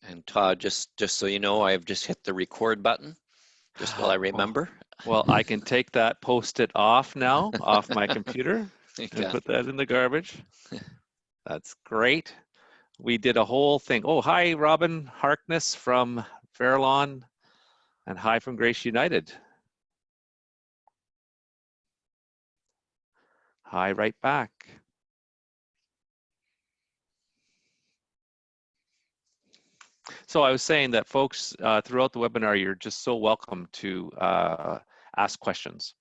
And Todd, just so you know, I've just hit the record button, just while I remember. Well, I can take that Post-it off now, off my computer, and put that in the garbage. That's great. We did a whole thing. Oh, hi, Robin Harkness from Fairlawn, and hi from Grace United. Hi, right back. So I was saying that folks throughout the webinar, you're just so welcome to ask questions.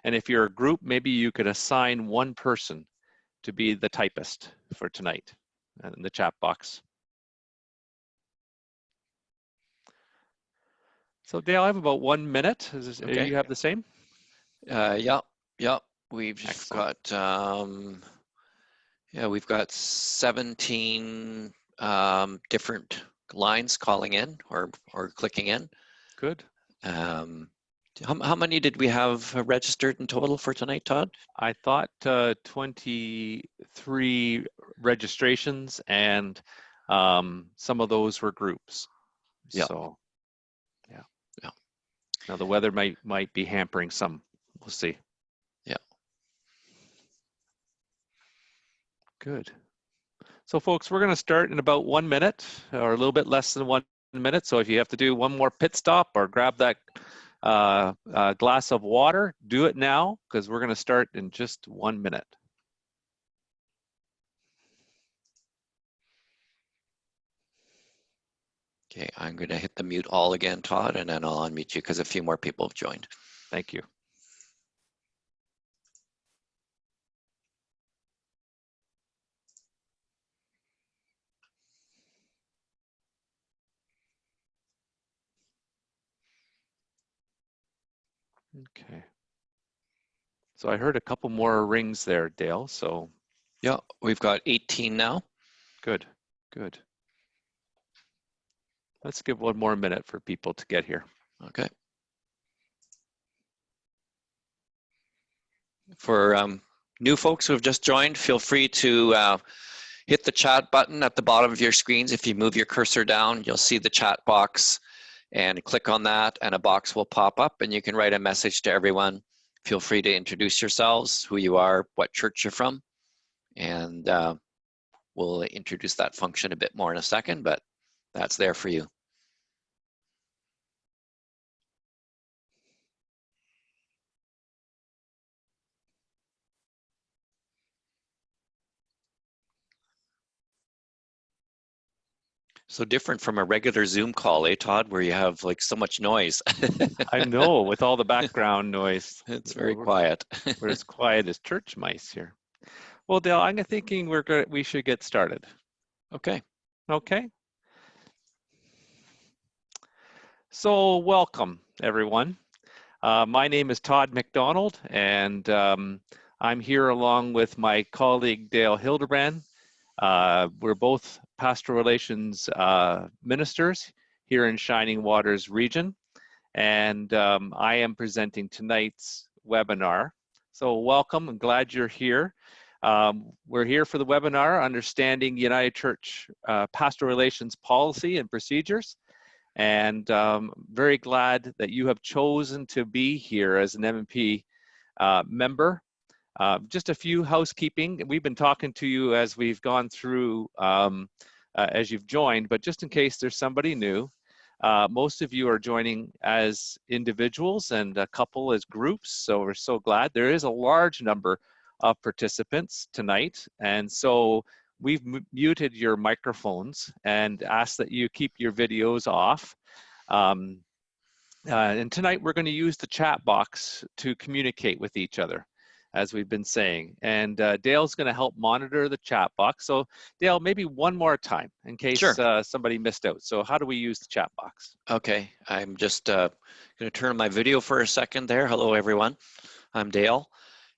And if you're a group, maybe you could assign one person to be the typist for tonight in the chat box. So Dale, I have about 1 minute. Okay. You have the same? Yeah. We've just got, we've got 17 different lines calling in or clicking in. Good. How many did we have registered in total for tonight, Todd? I thought 23 registrations, and some of those were groups. Yeah. So, yeah. Now the weather might be hampering some. We'll see. Yeah. Good. So folks, we're going to start in about 1 minute, or a little bit less than 1 minute. So if you have to do one more pit stop or grab that glass of water, do it now, because we're going to start in just 1 minute. Okay, I'm going to hit the mute all again, Todd, and then I'll unmute you because a few more people have joined. Thank you. Okay. So I heard a couple more rings there, Dale, so. Yeah, we've got 18 now. Good. Let's give 1 more minute for people to get here. Okay. For new folks who have just joined, feel free to hit the chat button at the bottom of your screens. If you move your cursor down, you'll see the chat box, and click on that and a box will pop up and you can write a message to everyone. Feel free to introduce yourselves, who you are, what church you're from, and we'll introduce that function a bit more in a second, but that's there for you. So different from a regular Zoom call, eh, Todd, where you have like so much noise. I know, with all the background noise. It's very quiet. We're as quiet as church mice here. Well, Dale, I'm thinking we should get started. Okay. Okay. So welcome, everyone. My name is Todd McDonald, and I'm here along with my colleague Dale Hildebrand. We're both pastoral relations ministers here in Shining Waters region, and I am presenting tonight's webinar. So welcome, I'm glad you're here. We're here for the webinar, Understanding United Church Pastoral Relations Policy and Procedures. And very glad that you have chosen to be here as an M+P member. Just a few housekeeping. We've been talking to you as we've gone through, as you've joined, but just in case there's somebody new, most of you are joining as individuals and a couple as groups, so we're so glad. There is a large number of participants tonight, and so we've muted your microphones and asked that you keep your videos off. And tonight we're going to use the chat box to communicate with each other, as we've been saying. And Dale's going to help monitor the chat box. So Dale, maybe one more time in case somebody missed out. So how do we use the chat box? Okay, I'm just going to turn my video for a second there. Hello, everyone. I'm Dale.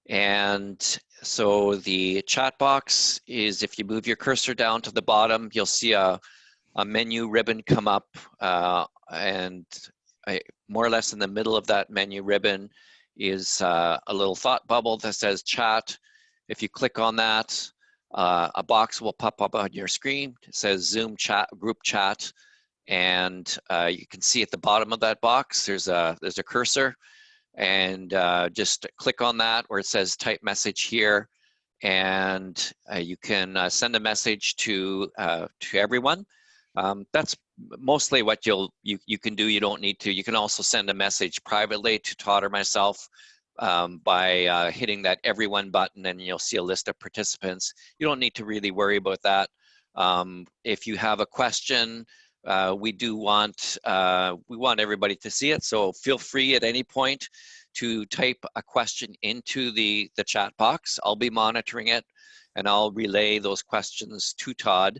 And so the chat box is, if you move your cursor down to the bottom, you'll see a menu ribbon come up, and more or less in the middle of that menu ribbon is a little thought bubble that says chat. If you click on that, a box will pop up on your screen. It says Zoom chat, group chat, and you can see at the bottom of that box, there's a cursor, and just click on that where it says type message here, and you can send a message to everyone. That's mostly what you can do. You don't need to. You can also send a message privately to Todd or myself by hitting that everyone button, and you'll see a list of participants. You don't need to really worry about that. If you have a question, we want everybody to see it, so feel free at any point to type a question into the chat box. I'll be monitoring it, and I'll relay those questions to Todd.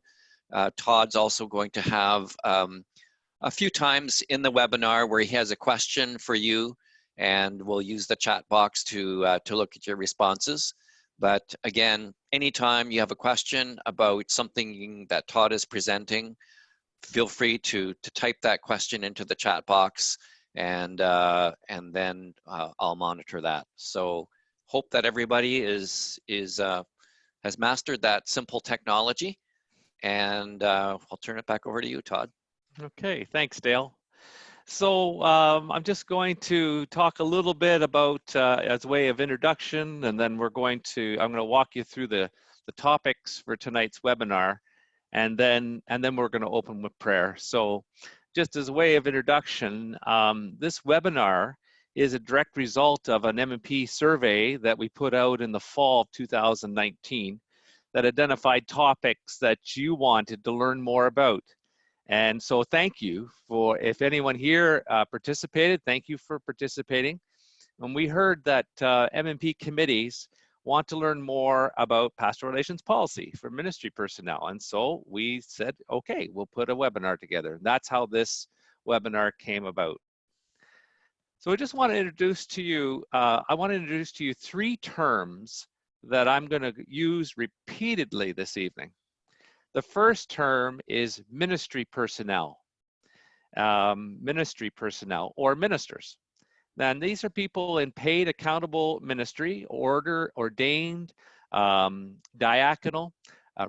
Todd's also going to have a few times in the webinar where he has a question for you, and we'll use the chat box to look at your responses. But again, anytime you have a question about something that Todd is presenting, feel free to type that question into the chat box, and then I'll monitor that. So hope that everybody has mastered that simple technology, and I'll turn it back over to you, Todd. Okay, thanks, Dale. So I'm just going to talk a little bit about as a way of introduction, and then I'm going to walk you through the topics for tonight's webinar, and then we're going to open with prayer. So just as a way of introduction, this webinar is a direct result of an M+P survey that we put out in the fall of 2019 that identified topics that you wanted to learn more about. And so thank you for, if anyone here participated, thank you for participating. And we heard that M+P committees want to learn more about pastoral relations policy for ministry personnel. And so we said, okay, we'll put a webinar together. And that's how this webinar came about. So I just want to introduce to you, three terms that I'm going to use repeatedly this evening. The first term is ministry personnel, or ministers. And these are people in paid accountable ministry, ordained, diaconal,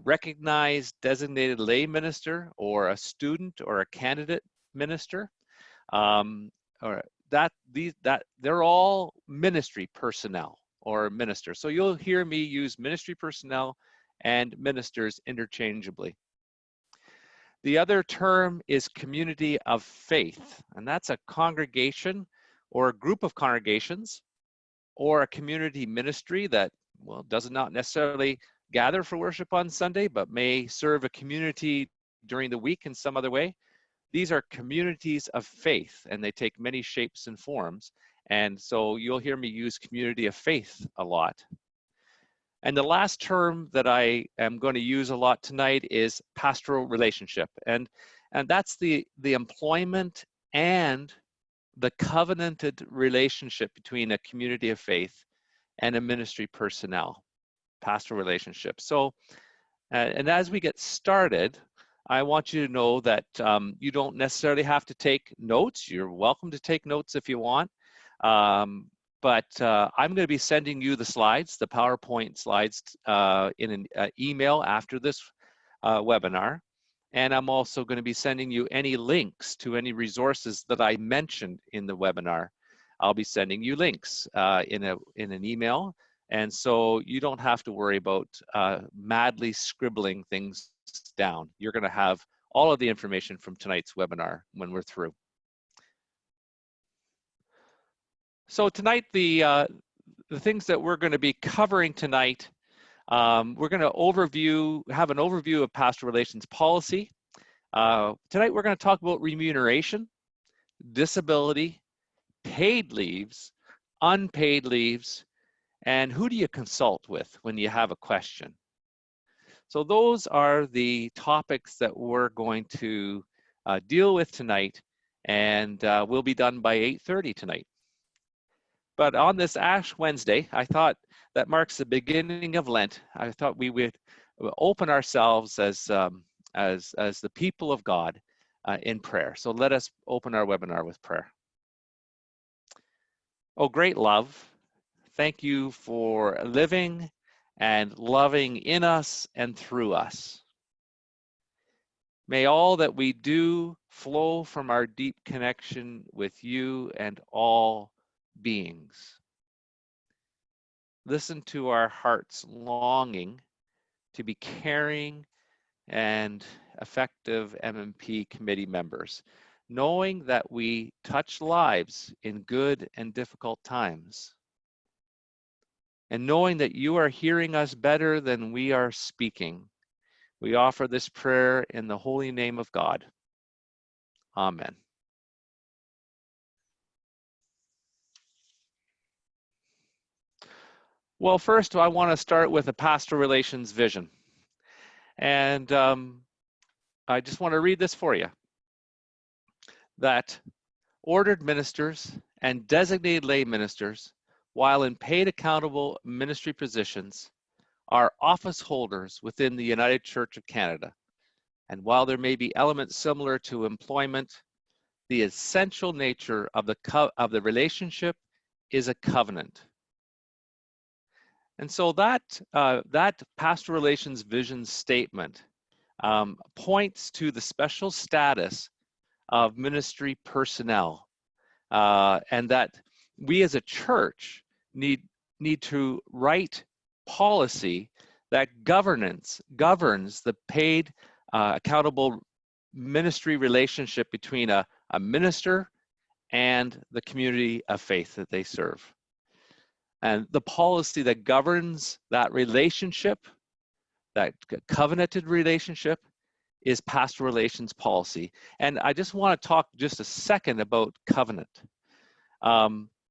recognized designated lay minister, or a student or a candidate minister. They're all ministry personnel or ministers. So you'll hear me use ministry personnel and ministers interchangeably. The other term is community of faith, and that's a congregation or a group of congregations or a community ministry that, well, does not necessarily gather for worship on Sunday, but may serve a community during the week in some other way. These are communities of faith, and they take many shapes and forms. And so you'll hear me use community of faith a lot. And the last term that I am going to use a lot tonight is pastoral relationship. And that's the employment and the covenanted relationship between a community of faith and a ministry personnel, pastoral relationship. So, and as we get started, I want you to know that you don't necessarily have to take notes. You're welcome to take notes if you want. But I'm going to be sending you the slides, the PowerPoint slides, in an email after this webinar. And I'm also going to be sending you any links to any resources that I mentioned in the webinar. I'll be sending you links in an email. And so you don't have to worry about madly scribbling things down. You're going to have all of the information from tonight's webinar when we're through. So tonight, the things that we're going to be covering tonight, we're going to have an overview of pastoral relations policy. Tonight, we're going to talk about remuneration, disability, paid leaves, unpaid leaves, and who do you consult with when you have a question. So those are the topics that we're going to deal with tonight, and we'll be done by 8:30 tonight. But on this Ash Wednesday, I thought that marks the beginning of Lent. I thought we would open ourselves as the people of God in prayer. So let us open our webinar with prayer. Oh, great love, thank you for living and loving in us and through us. May all that we do flow from our deep connection with you and all beings. Listen to our heart's longing to be caring and effective M+P committee members, knowing that we touch lives in good and difficult times, and knowing that you are hearing us better than we are speaking. We offer this prayer in the holy name of God. Amen. Well, first, I want to start with a pastoral relations vision. And I just want to read this for you. That ordered ministers and designated lay ministers, while in paid accountable ministry positions, are office holders within the United Church of Canada. And while there may be elements similar to employment, the essential nature of the relationship is a covenant. And so that pastoral relations vision statement points to the special status of ministry personnel, and that we as a church need to write policy that governs the paid accountable ministry relationship between a minister and the community of faith that they serve. And the policy that governs that relationship, that covenanted relationship, is pastoral relations policy. And I just want to talk just a second about covenant.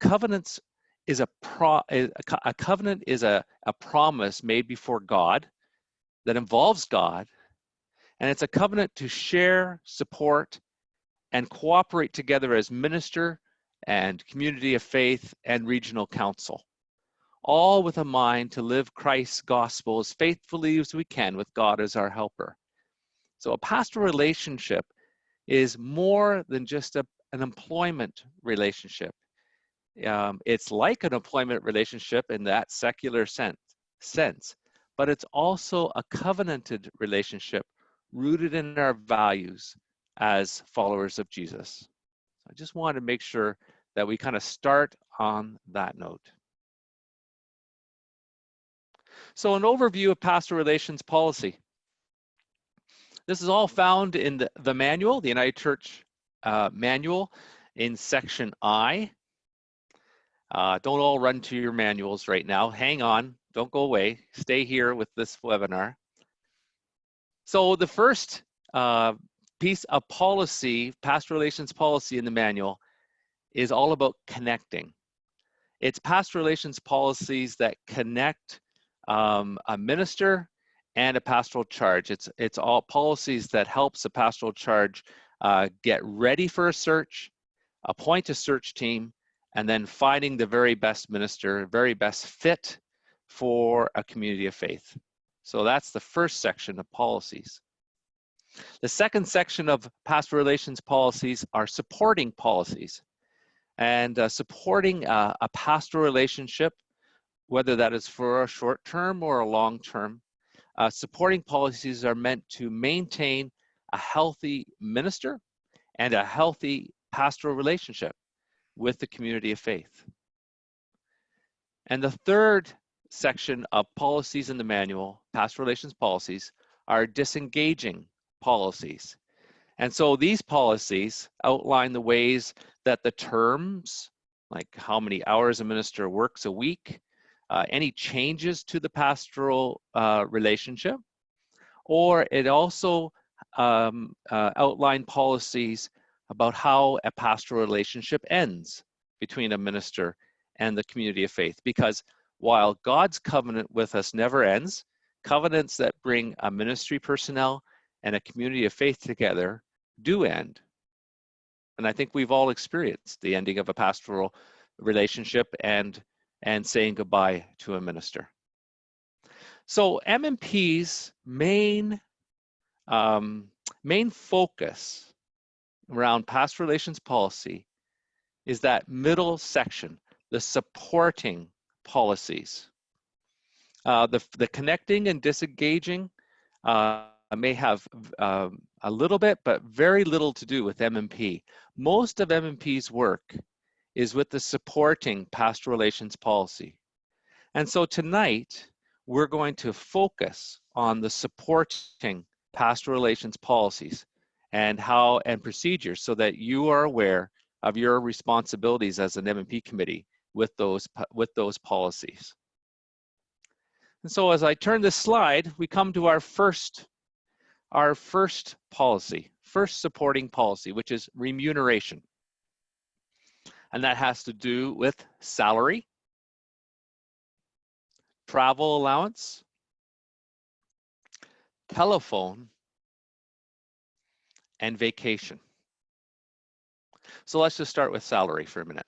Covenants is a covenant is a promise made before God that involves God, and it's a covenant to share, support, and cooperate together as minister and community of faith and regional council, all with a mind to live Christ's gospel as faithfully as we can with God as our helper. So a pastoral relationship is more than just an employment relationship. It's like an employment relationship in that secular sense, but it's also a covenanted relationship rooted in our values as followers of Jesus. I just wanted to make sure that we kind of start on that note. So an overview of pastoral relations policy. This is all found in the manual, the United Church manual in section I. Don't all run to your manuals right now. Hang on, don't go away. Stay here with this webinar. So the first piece of policy, pastoral relations policy in the manual, is all about connecting. It's pastoral relations policies that connect a minister and a pastoral charge. It's all policies that helps a pastoral charge get ready for a search, appoint a search team, and then finding the very best minister, very best fit for a community of faith. So that's the first section of policies. The second section of pastoral relations policies are supporting policies. And supporting a pastoral relationship, whether that is for a short term or a long term, supporting policies are meant to maintain a healthy minister and a healthy pastoral relationship with the community of faith. And the third section of policies in the manual, pastoral relations policies, are disengaging policies. And so these policies outline the ways that the terms, like how many hours a minister works a week, any changes to the pastoral relationship, or it also outlined policies about how a pastoral relationship ends between a minister and the community of faith. Because while God's covenant with us never ends, covenants that bring a ministry personnel and a community of faith together do end. And I think we've all experienced the ending of a pastoral relationship and saying goodbye to a minister. So M+P's main focus around pastoral relations policy is that middle section, the supporting policies. The connecting and disengaging may have a little bit, but very little to do with M+P. Most of M+P's work is with the supporting pastoral relations policy. And so tonight, we're going to focus on the supporting pastoral relations policies and procedures so that you are aware of your responsibilities as an M+P committee with those policies. And so as I turn this slide, we come to our first policy, first supporting policy, which is remuneration. And that has to do with salary, travel allowance, telephone, and vacation. So let's just start with salary for a minute.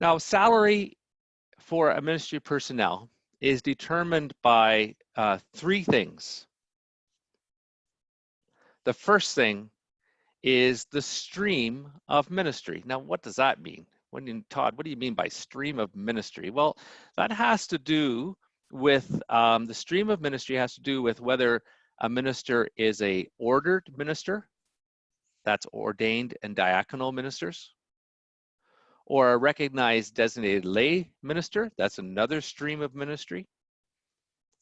Now, salary for a ministry personnel is determined by three things. The first thing is the stream of ministry. Now, what does that mean? Todd, what do you mean by stream of ministry? Well, that has to do with, the stream of ministry has to do with whether a minister is a ordered minister, that's ordained and diaconal ministers, or a recognized designated lay minister, that's another stream of ministry,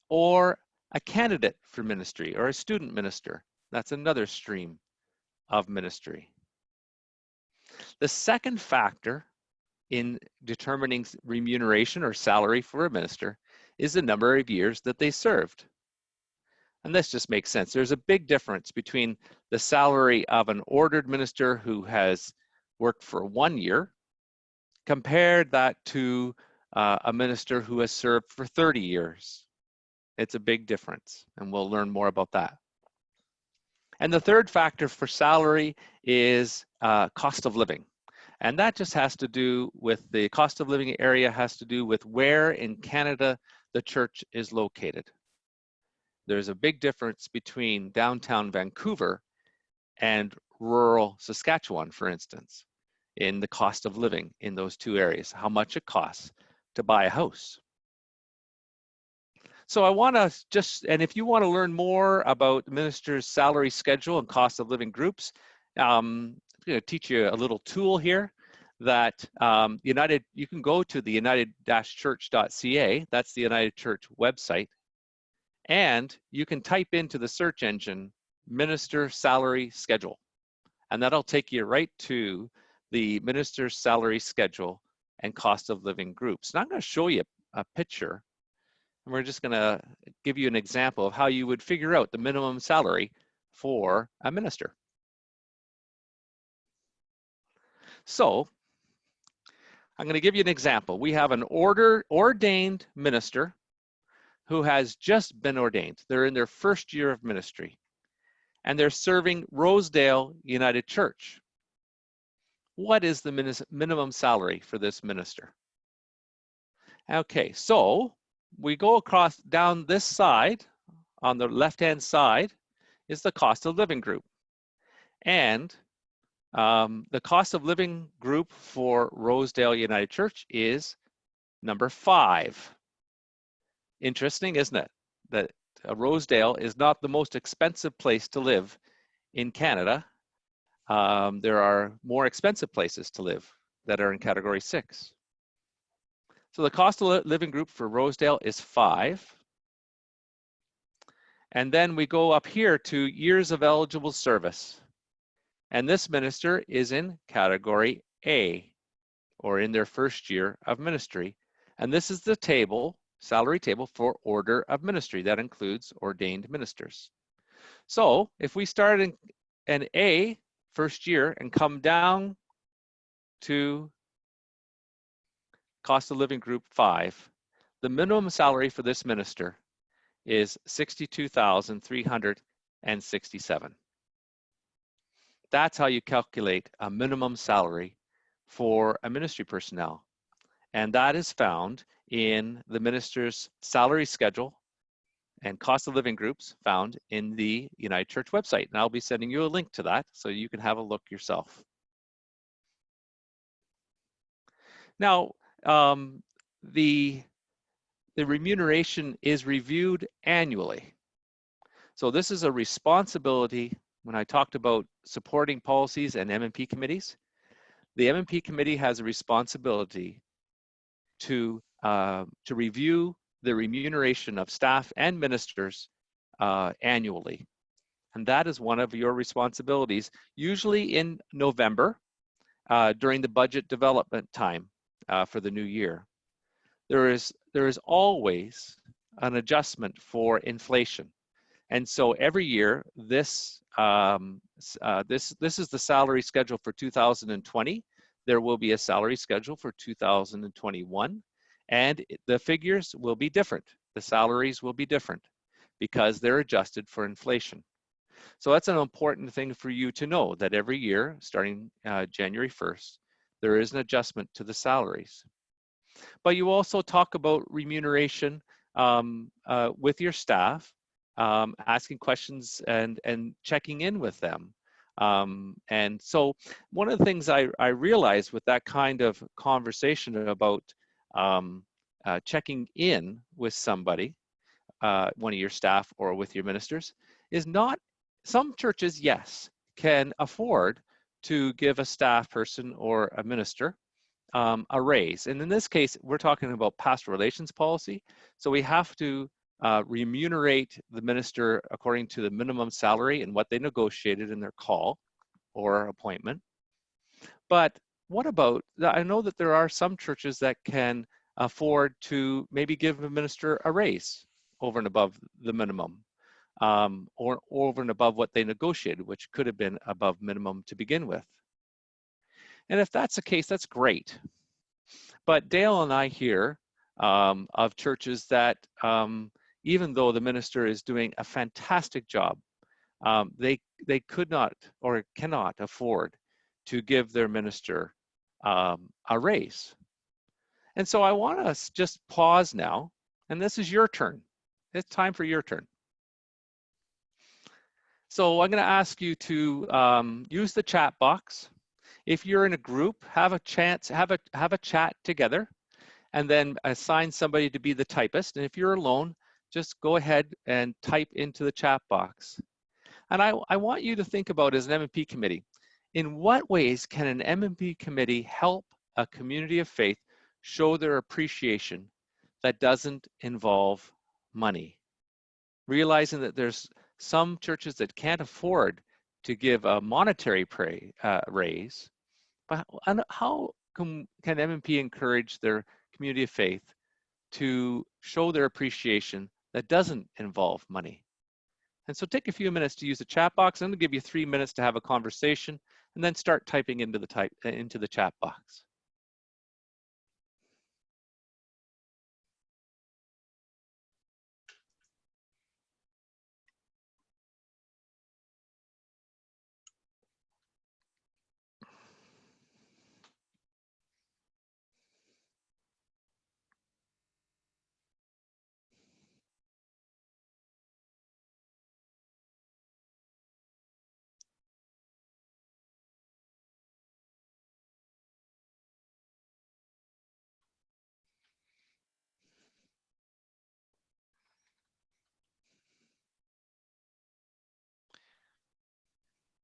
or a candidate for ministry or a student minister, that's another stream of ministry. The second factor in determining remuneration or salary for a minister is the number of years that they served. And this just makes sense. There's a big difference between the salary of an ordered minister who has worked for 1 year, compared that to a minister who has served for 30 years. It's a big difference, and we'll learn more about that. And the third factor for salary is cost of living. And that just has to do with the cost of living area has to do with where in Canada the church is located. There's a big difference between downtown Vancouver and rural Saskatchewan, for instance, in the cost of living in those two areas, how much it costs to buy a house. So I want to and if you want to learn more about ministers' salary schedule and cost of living groups, I'm going to teach you a little tool here that you can go to the united-church.ca, that's the United Church website, and you can type into the search engine, minister salary schedule, and that'll take you right to the minister's salary schedule and cost of living groups. Now I'm going to show you a picture, and we're just going to give you an example of how you would figure out the minimum salary for a minister. So I'm going to give you an example. We have an ordained minister who has just been ordained. They're in their first year of ministry, and they're serving Rosedale United Church. What is the minimum salary for this minister? Okay, so we go across down this side, on the left-hand side is the cost of living group. And the cost of living group for Rosedale United Church is number 5. Interesting, isn't it? That Rosedale is not the most expensive place to live in Canada. There are more expensive places to live that are in category 6. So the cost of living group for Rosedale is 5. And then we go up here to years of eligible service. And this minister is in category A, or in their first year of ministry. And this is the table, salary table for order of ministry. That includes ordained ministers. So if we start in an A, first year, and come down to cost of living group 5, the minimum salary for this minister is $62,367. That's how you calculate a minimum salary for a ministry personnel. And that is found in the minister's salary schedule and cost of living groups found in the United Church website. And I'll be sending you a link to that so you can have a look yourself. Now, the remuneration is reviewed annually. So this is a responsibility. When I talked about supporting policies and M+P committees, the M+P committee has a responsibility to review the remuneration of staff and ministers annually. And that is one of your responsibilities, usually in November during the budget development time for the new year. There is always an adjustment for inflation. And so every year, this is the salary schedule for 2020. There will be a salary schedule for 2021, and the figures will be different. The salaries will be different because they're adjusted for inflation. So that's an important thing for you to know, that every year, starting January 1st, there is an adjustment to the salaries. But you also talk about remuneration with your staff, asking questions and checking in with them. And so one of the things I realized with that kind of conversation about checking in with somebody, one of your staff or with your ministers, is not, some churches, yes, can afford to give a staff person or a minister a raise. And in this case, we're talking about pastoral relations policy. So we have to remunerate the minister according to the minimum salary and what they negotiated in their call or appointment. But what about, I know that there are some churches that can afford to maybe give a minister a raise over and above the minimum, or over and above what they negotiated, which could have been above minimum to begin with. And if that's the case, that's great. But Dale and I hear of churches that even though the minister is doing a fantastic job, they could not or cannot afford to give their minister a raise. And so I want us just pause now, and this is your turn. It's time for your turn. So I'm going to ask you to use the chat box. If you're in a group, have a chance, have a chat together, and then assign somebody to be the typist. And if you're alone, just go ahead and type into the chat box. And I want you to think about, as an M+P committee, in what ways can an M+P committee help a community of faith show their appreciation that doesn't involve money? Realizing that there's some churches that can't afford to give a monetary raise, but how can M+P encourage their community of faith to show their appreciation that doesn't involve money? And so take a few minutes to use the chat box. I'm going to give you 3 minutes to have a conversation, and then start typing into the chat box.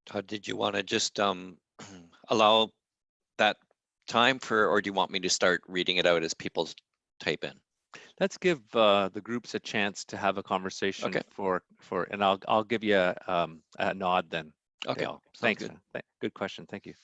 Todd, did you want to just allow that time for, or do you want me to start reading it out as people type in? Let's give the groups a chance to have a conversation. Okay. And I'll give you a nod then. Okay. Dale. Sounds Thanks. good. Good question. Thank you.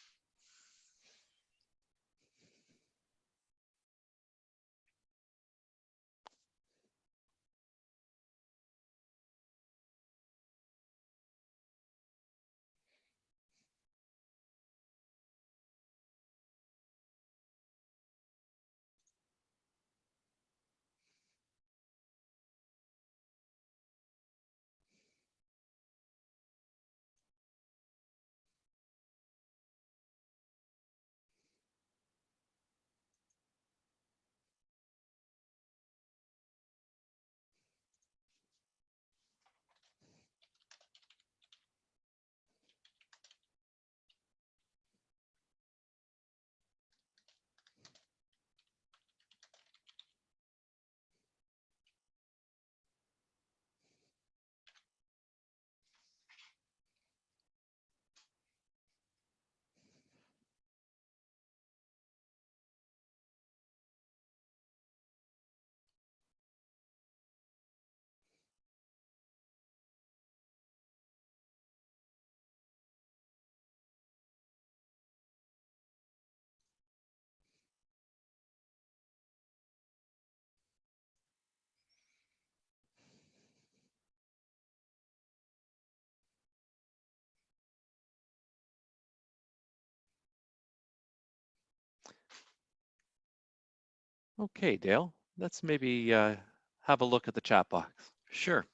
Okay, Dale, let's maybe have a look at the chat box. Sure.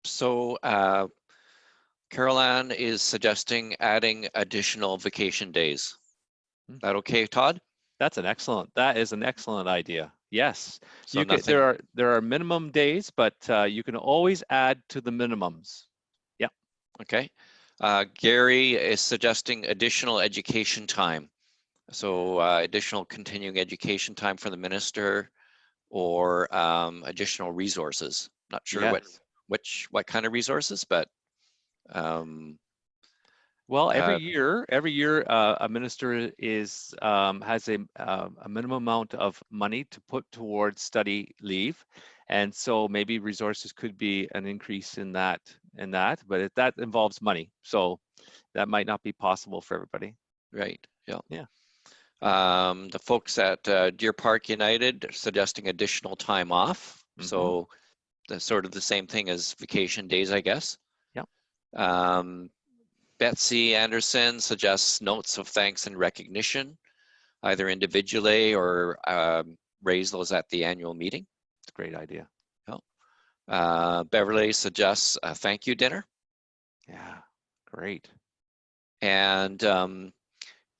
So Caroline is suggesting adding additional vacation days. That okay, Todd? That is an excellent idea. Yes, So nothing. there are minimum days, but you can always add to the minimums. Yeah. Okay. Gary is suggesting additional education time. So additional continuing education time for the minister, or additional resources. Not sure Yes. what kind of resources, but Well, uh, every year, a minister is has a minimum amount of money to put towards study leave, and so maybe resources could be an increase in that, but that involves money, so that might not be possible for everybody. right, yeah. Yeah. The folks at Deer Park United are suggesting additional time off. Mm-hmm. So that's sort of the same thing as vacation days, I guess. Yeah. Um, Betsy Anderson suggests notes of thanks and recognition, either individually or raise those at the annual meeting. It's a great idea. Beverly suggests a thank you dinner. Yeah. Great. And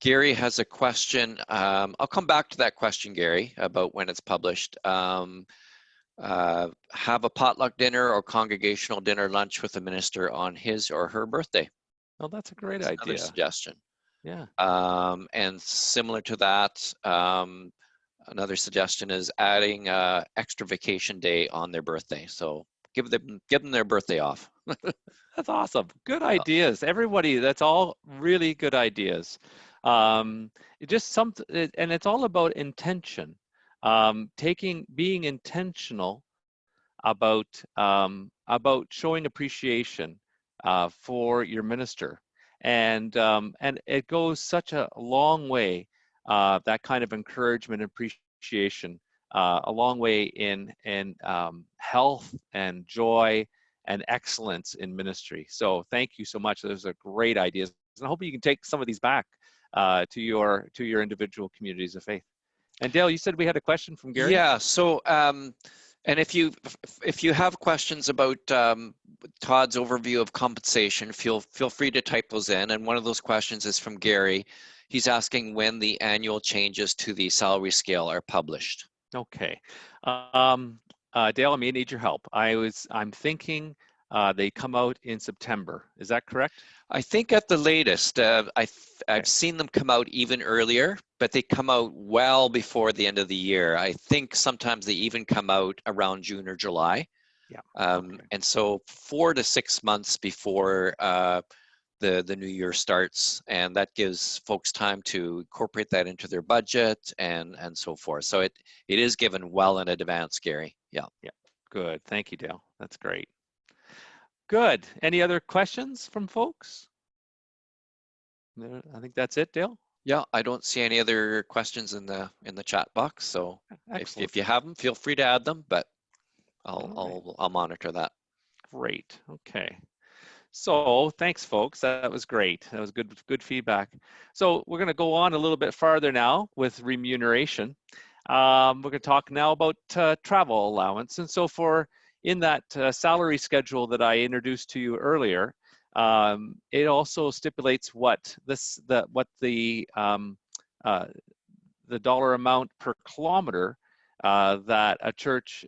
Gary has a question. I'll come back to that question, Gary, about when it's published. Have a potluck dinner or congregational dinner lunch with the minister on his or her birthday. Oh, that's a great That's another idea. suggestion. Yeah. And similar to that, another suggestion is adding extra vacation day on their birthday. So give them their birthday off. That's awesome. Good Yeah, ideas. Everybody, that's all really good ideas. It just and it's all about intention. Being intentional about showing appreciation for your minister, and it goes such a long way. That kind of encouragement and appreciation, a long way in health and joy and excellence in ministry. So thank you so much. Those are great ideas, and I hope you can take some of these back to your individual communities of faith. And Dale, you said we had a question from Gary? yeah. So and if you have questions about Todd's overview of compensation, feel free to type those in. And one of those questions is from Gary. He's asking when the annual changes to the salary scale are published. Okay. Dale, I may need your help. I'm thinking they come out in September. Is that correct? I think at the latest, Okay. I've seen them come out even earlier, but they come out well before the end of the year. I think sometimes they even come out around June or July. Yeah. Okay. And so 4 to 6 months before the new year starts, and that gives folks time to incorporate that into their budget and so forth. So it is given well in advance, Gary. Yeah. Yeah. Good. Thank you, Dale. That's great. Good. Any other questions from folks? I think that's it, Dale. Yeah, I don't see any other questions in the chat box. So Excellent. if you have them, feel free to add them, but All right. I'll monitor that. Great. Okay. So thanks, folks. That was great. That was good feedback. So we're going to go on a little bit farther now with remuneration. We're going to talk now about travel allowance. And so in that salary schedule that I introduced to you earlier, it also stipulates what the dollar amount per kilometer that a church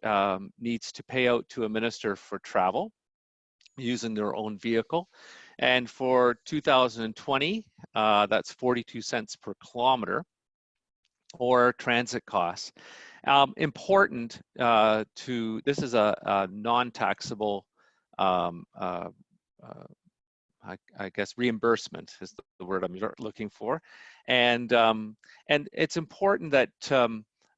needs to pay out to a minister for travel using their own vehicle. And for 2020, that's 42 cents per kilometer, or transit costs. Important this is a non-taxable, I guess reimbursement is the word I'm looking for. And it's important that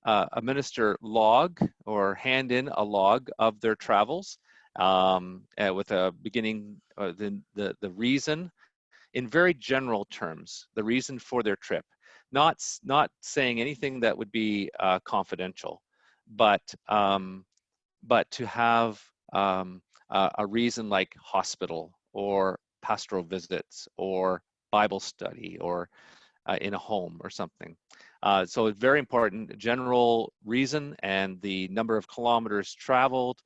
a minister log or hand in a log of their travels, with a beginning, the reason, in very general terms, the reason for their trip, not saying anything that would be confidential, but to have a reason like hospital or pastoral visits or Bible study or in a home or something. So it's very important, general reason and the number of kilometers traveled,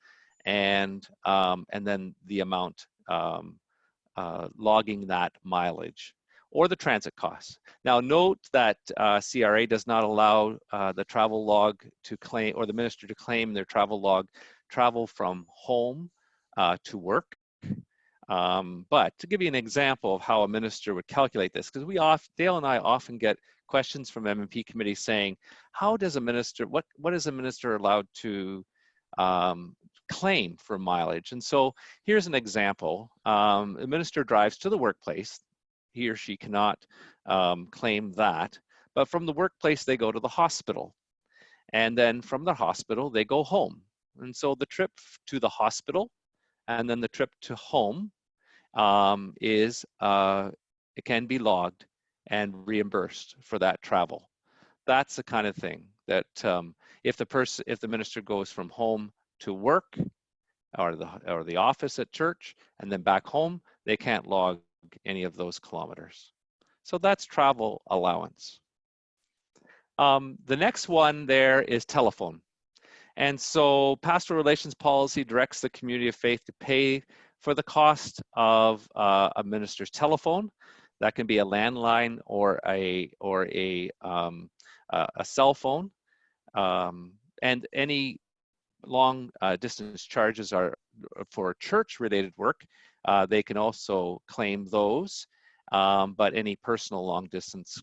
and then the amount, logging that mileage, or the transit costs. Now note that CRA does not allow the travel log to claim, or the minister to claim their travel log travel from home to work. But to give you an example of how a minister would calculate this, because Dale and I often get questions from M+P committee saying, how does a minister, what is a minister allowed to claim for mileage? And so here's an example. A minister drives to the workplace. He or she cannot claim that, but from the workplace they go to the hospital, and then from the hospital they go home. And so the trip to the hospital and then the trip to home it can be logged and reimbursed for that travel. That's the kind of thing that if the minister goes from home to work, or the office at church and then back home, they can't log any of those kilometers. So that's travel allowance. The next one there is telephone. And so pastoral relations policy directs the community of faith to pay for the cost of a minister's telephone. That can be a landline or a cell phone. And any long distance charges are for church-related work. They can also claim those, but any personal long distance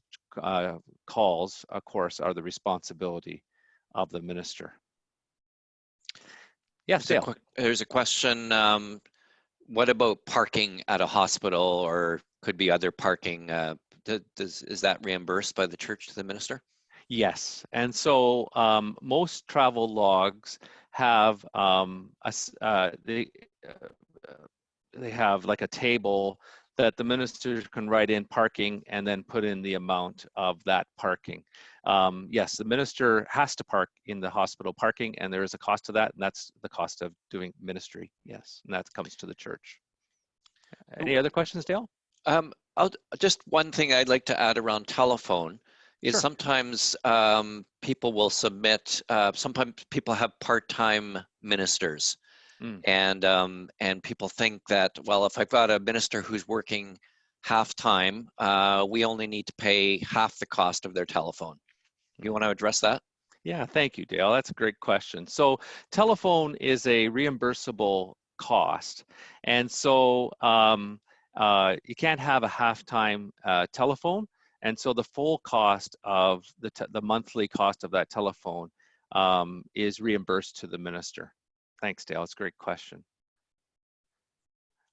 calls, of course, are the responsibility of the minister. Yes, Dale. There's a question. What about parking at a hospital, or could be other parking? Is that reimbursed by the church to the minister? Yes, and so most travel logs have they have like a table that the minister can write in parking and then put in the amount of that parking. Yes, the minister has to park in the hospital parking, and there is a cost to that, and that's the cost of doing ministry. Yes, and that comes to the church. Any other questions, Dale? Just one thing I'd like to add around telephone is Sure. sometimes people will submit, sometimes people have part-time ministers. And people think that, well, if I've got a minister who's working half-time, we only need to pay half the cost of their telephone. You want to address that? Yeah, thank you, Dale. That's a great question. So telephone is a reimbursable cost. And so you can't have a half-time telephone. And so the full cost of the monthly cost of that telephone is reimbursed to the minister. Thanks, Dale. It's a great question.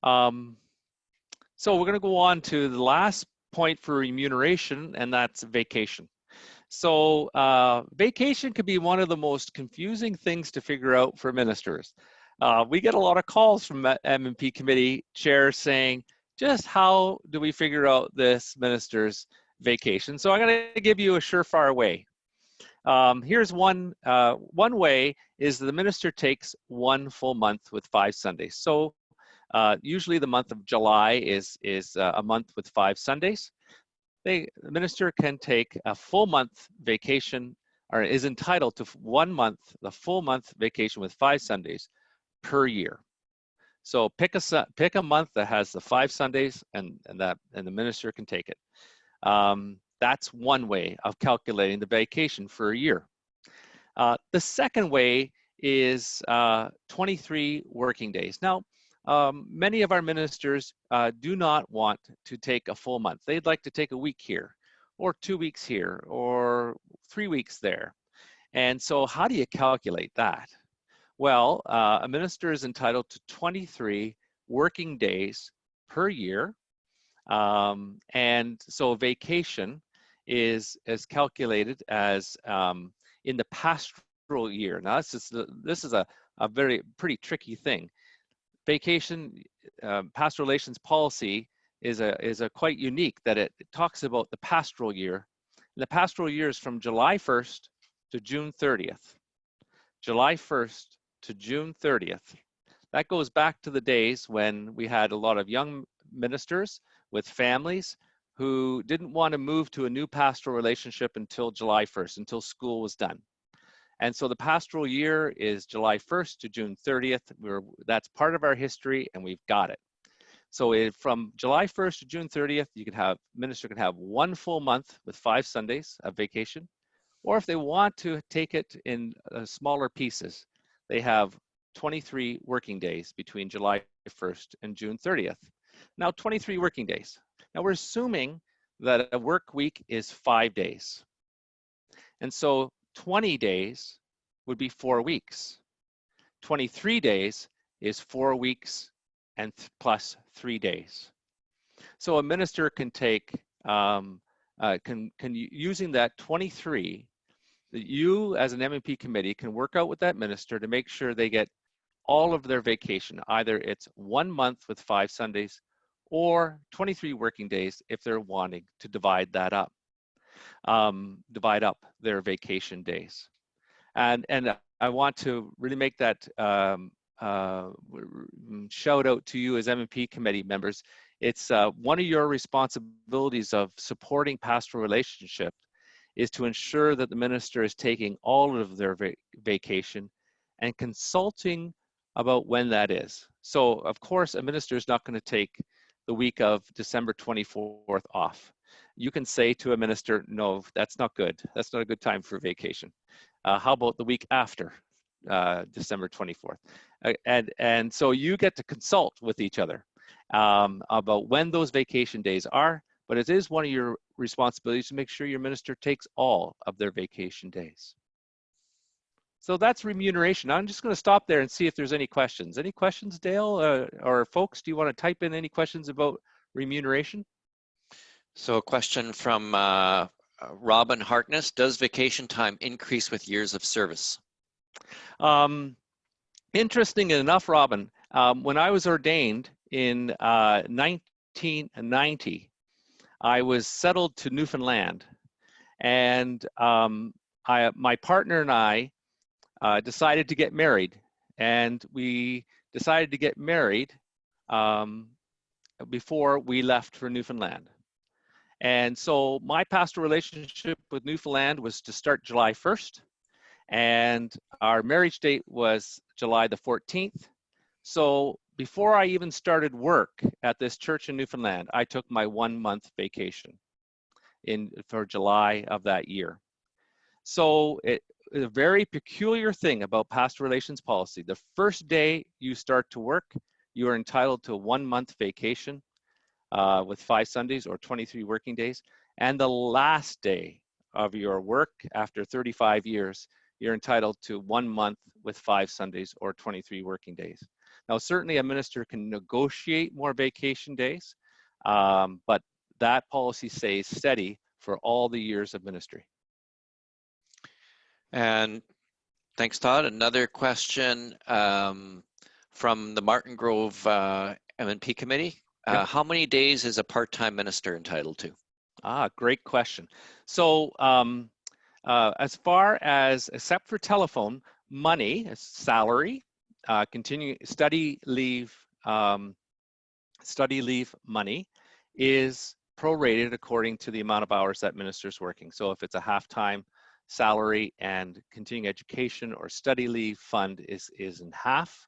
So we're going to go on to the last point for remuneration, and that's vacation. So vacation could be one of the most confusing things to figure out for ministers. We get a lot of calls from M+P committee chairs saying, just how do we figure out this minister's vacation? So I'm going to give you a surefire way. Here's one way is the minister takes one full month with 5 Sundays. So usually the month of July is a month with 5 Sundays. The minister can take a full month vacation, or is entitled to 1 month, the full month vacation with 5 Sundays per year. So pick a month that has the 5 Sundays, and the minister can take it. That's one way of calculating the vacation for a year. The second way is 23 working days. Now, many of our ministers do not want to take a full month. They'd like to take a week here, or 2 weeks here, or 3 weeks there. And so how do you calculate that? Well, a minister is entitled to 23 working days per year. And so vacation is calculated as in the pastoral year. Now this is a pretty tricky thing. Vacation, pastoral relations policy is a quite unique, that it talks about the pastoral year. And the pastoral year is from July 1st to June 30th. July 1st to June 30th. That goes back to the days when we had a lot of young ministers with families who didn't want to move to a new pastoral relationship until July 1st, until school was done. And so the pastoral year is July 1st to June 30th. That's part of our history, and we've got it. So from July 1st to June 30th, minister can have 1 full month with 5 Sundays of vacation. Or if they want to take it in smaller pieces, they have 23 working days between July 1st and June 30th. Now, 23 working days. Now, we're assuming that a work week is 5 days. And so 20 days would be 4 weeks. 23 days is 4 weeks and plus 3 days. So a minister can take, using that 23, you as an M+P committee can work out with that minister to make sure they get all of their vacation. Either it's 1 month with 5 Sundays or 23 working days if they're wanting to divide that up, divide up their vacation days. And I want to really make that shout out to you as M+P committee members. It's one of your responsibilities of supporting pastoral relationship is to ensure that the minister is taking all of their vacation and consulting about when that is. So of course, a minister is not going to take the week of December 24th off. You can say to a minister, no, that's not good. That's not a good time for vacation. How about the week after December 24th? And so you get to consult with each other about when those vacation days are, but it is one of your responsibilities to make sure your minister takes all of their vacation days. So that's remuneration. I'm just going to stop there and see if there's any questions. Any questions, Dale, or folks? Do you want to type in any questions about remuneration? So a question from Robin Harkness: does vacation time increase with years of service? Interesting enough, Robin, when I was ordained in 1990, I was settled to Newfoundland, and my partner and I decided to get married, and we decided to get married before we left for Newfoundland. And so my pastoral relationship with Newfoundland was to start July 1st, and our marriage date was July the 14th. So before I even started work at this church in Newfoundland, I took my 1 month vacation for July of that year. So a very peculiar thing about pastoral relations policy: the first day you start to work, you are entitled to 1 month vacation with 5 Sundays or 23 working days. And the last day of your work after 35 years, you're entitled to 1 month with 5 Sundays or 23 working days. Now, certainly a minister can negotiate more vacation days, but that policy stays steady for all the years of ministry. And thanks, Todd. Another question from the Martin Grove M+P Committee. Yep. How many days is a part-time minister entitled to? Great question. So as far as, except for telephone, money, salary, study leave money is prorated according to the amount of hours that minister is working. So if it's a half-time salary and continuing education or study leave fund is in half.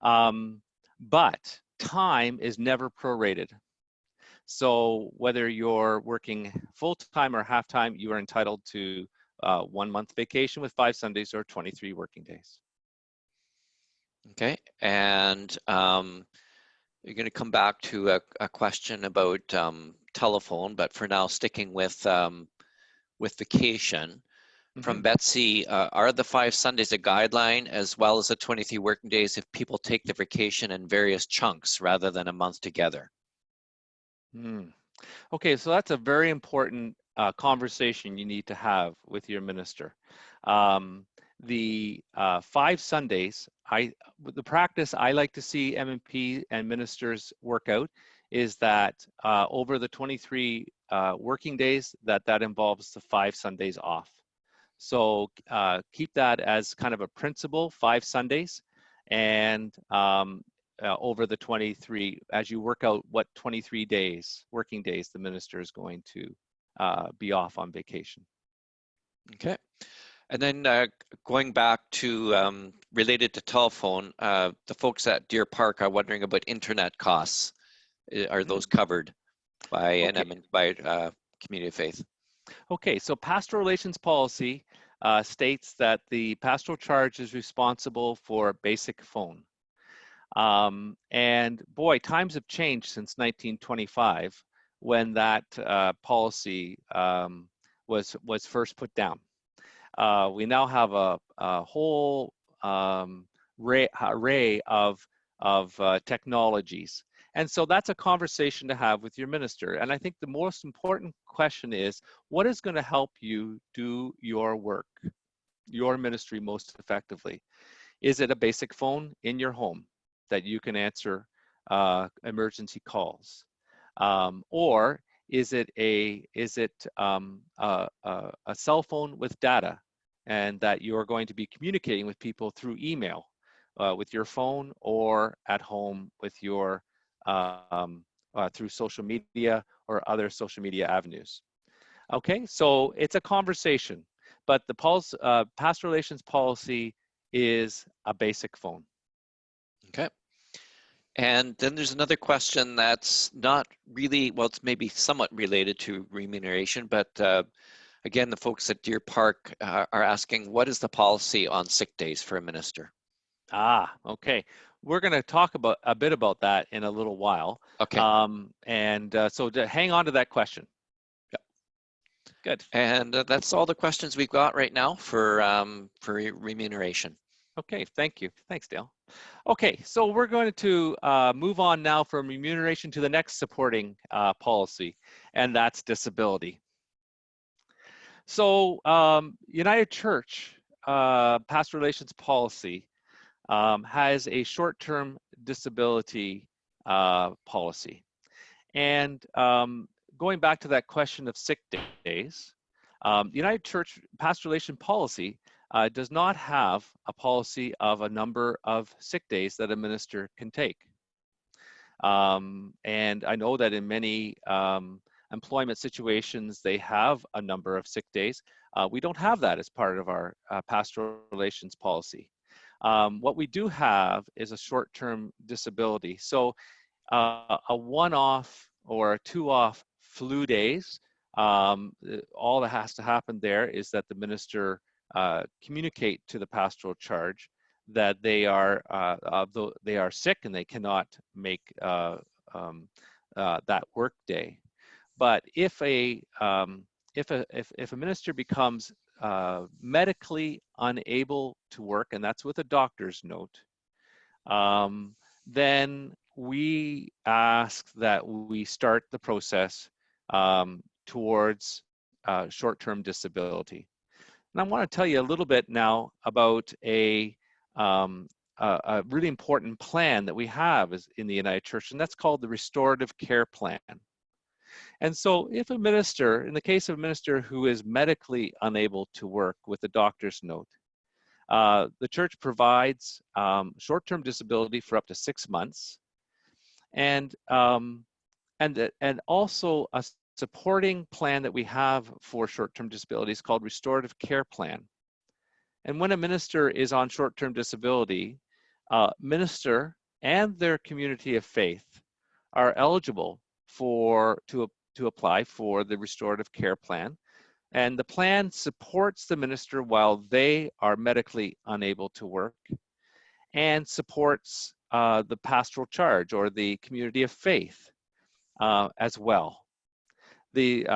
But time is never prorated. So whether you're working full-time or half-time, you are entitled to 1 month vacation with 5 Sundays or 23 working days. Okay, and you're going to come back to a question about telephone, but for now, sticking with vacation. From Betsy, are the 5 Sundays a guideline as well as the 23 working days if people take the vacation in various chunks rather than a month together? Okay, so that's a very important conversation you need to have with your minister. The 5 Sundays, the practice I like to see M+P and ministers work out is that over the 23 working days, that involves the 5 Sundays off. So keep that as kind of a principle, 5 Sundays. And over the 23, as you work out what 23 days, working days, the minister is going to be off on vacation. Okay. And then going back to related to telephone, the folks at Deer Park are wondering about internet costs. Are those covered by by Community of Faith? Okay, so pastoral relations policy states that the pastoral charge is responsible for basic phone. And boy, times have changed since 1925 when that policy was first put down. We now have a whole array of technologies. And so that's a conversation to have with your minister. And I think the most important question is, what is going to help you do your work, your ministry most effectively? Is it a basic phone in your home that you can answer emergency calls? Or is it a cell phone with data, and that you're going to be communicating with people through email, with your phone, or at home with your through social media or other social media avenues? Okay, so it's a conversation, but the pastoral relations policy is a basic phone. Okay. And then there's another question that's not really, well, it's maybe somewhat related to remuneration, but again, the folks at Deer Park are asking, what is the policy on sick days for a minister? Okay. We're going to talk about a bit about that in a little while. Okay. So hang on to that question. Yeah. Good. And that's all the questions we've got right now for remuneration. Okay, thank you. Thanks, Dale. Okay, so we're going to move on now from remuneration to the next supporting policy, and that's disability. So United Church pastoral relations policy has a short-term disability policy. And going back to that question of sick days, United Church pastoral relation policy does not have a policy of a number of sick days that a minister can take. And I know that in many employment situations, they have a number of sick days. We don't have that as part of our pastoral relations policy. What we do have is a short-term disability. So a one-off or a two-off flu days, all that has to happen there is that the minister communicate to the pastoral charge that they are sick and they cannot make that work day. But if a minister becomes medically unable to work, and that's with a doctor's note, then we ask that we start the process towards short-term disability. And I want to tell you a little bit now about a really important plan that we have in the United Church, and that's called the Restorative Care Plan. And so if a minister, in the case of a minister who is medically unable to work with a doctor's note, the church provides short-term disability for up to 6 months, and also a supporting plan that we have for short-term disability is called Restorative Care Plan. And when a minister is on short-term disability, minister and their community of faith are eligible to apply for the Restorative Care Plan. And the plan supports the minister while they are medically unable to work, and supports the pastoral charge or the community of faith as well. The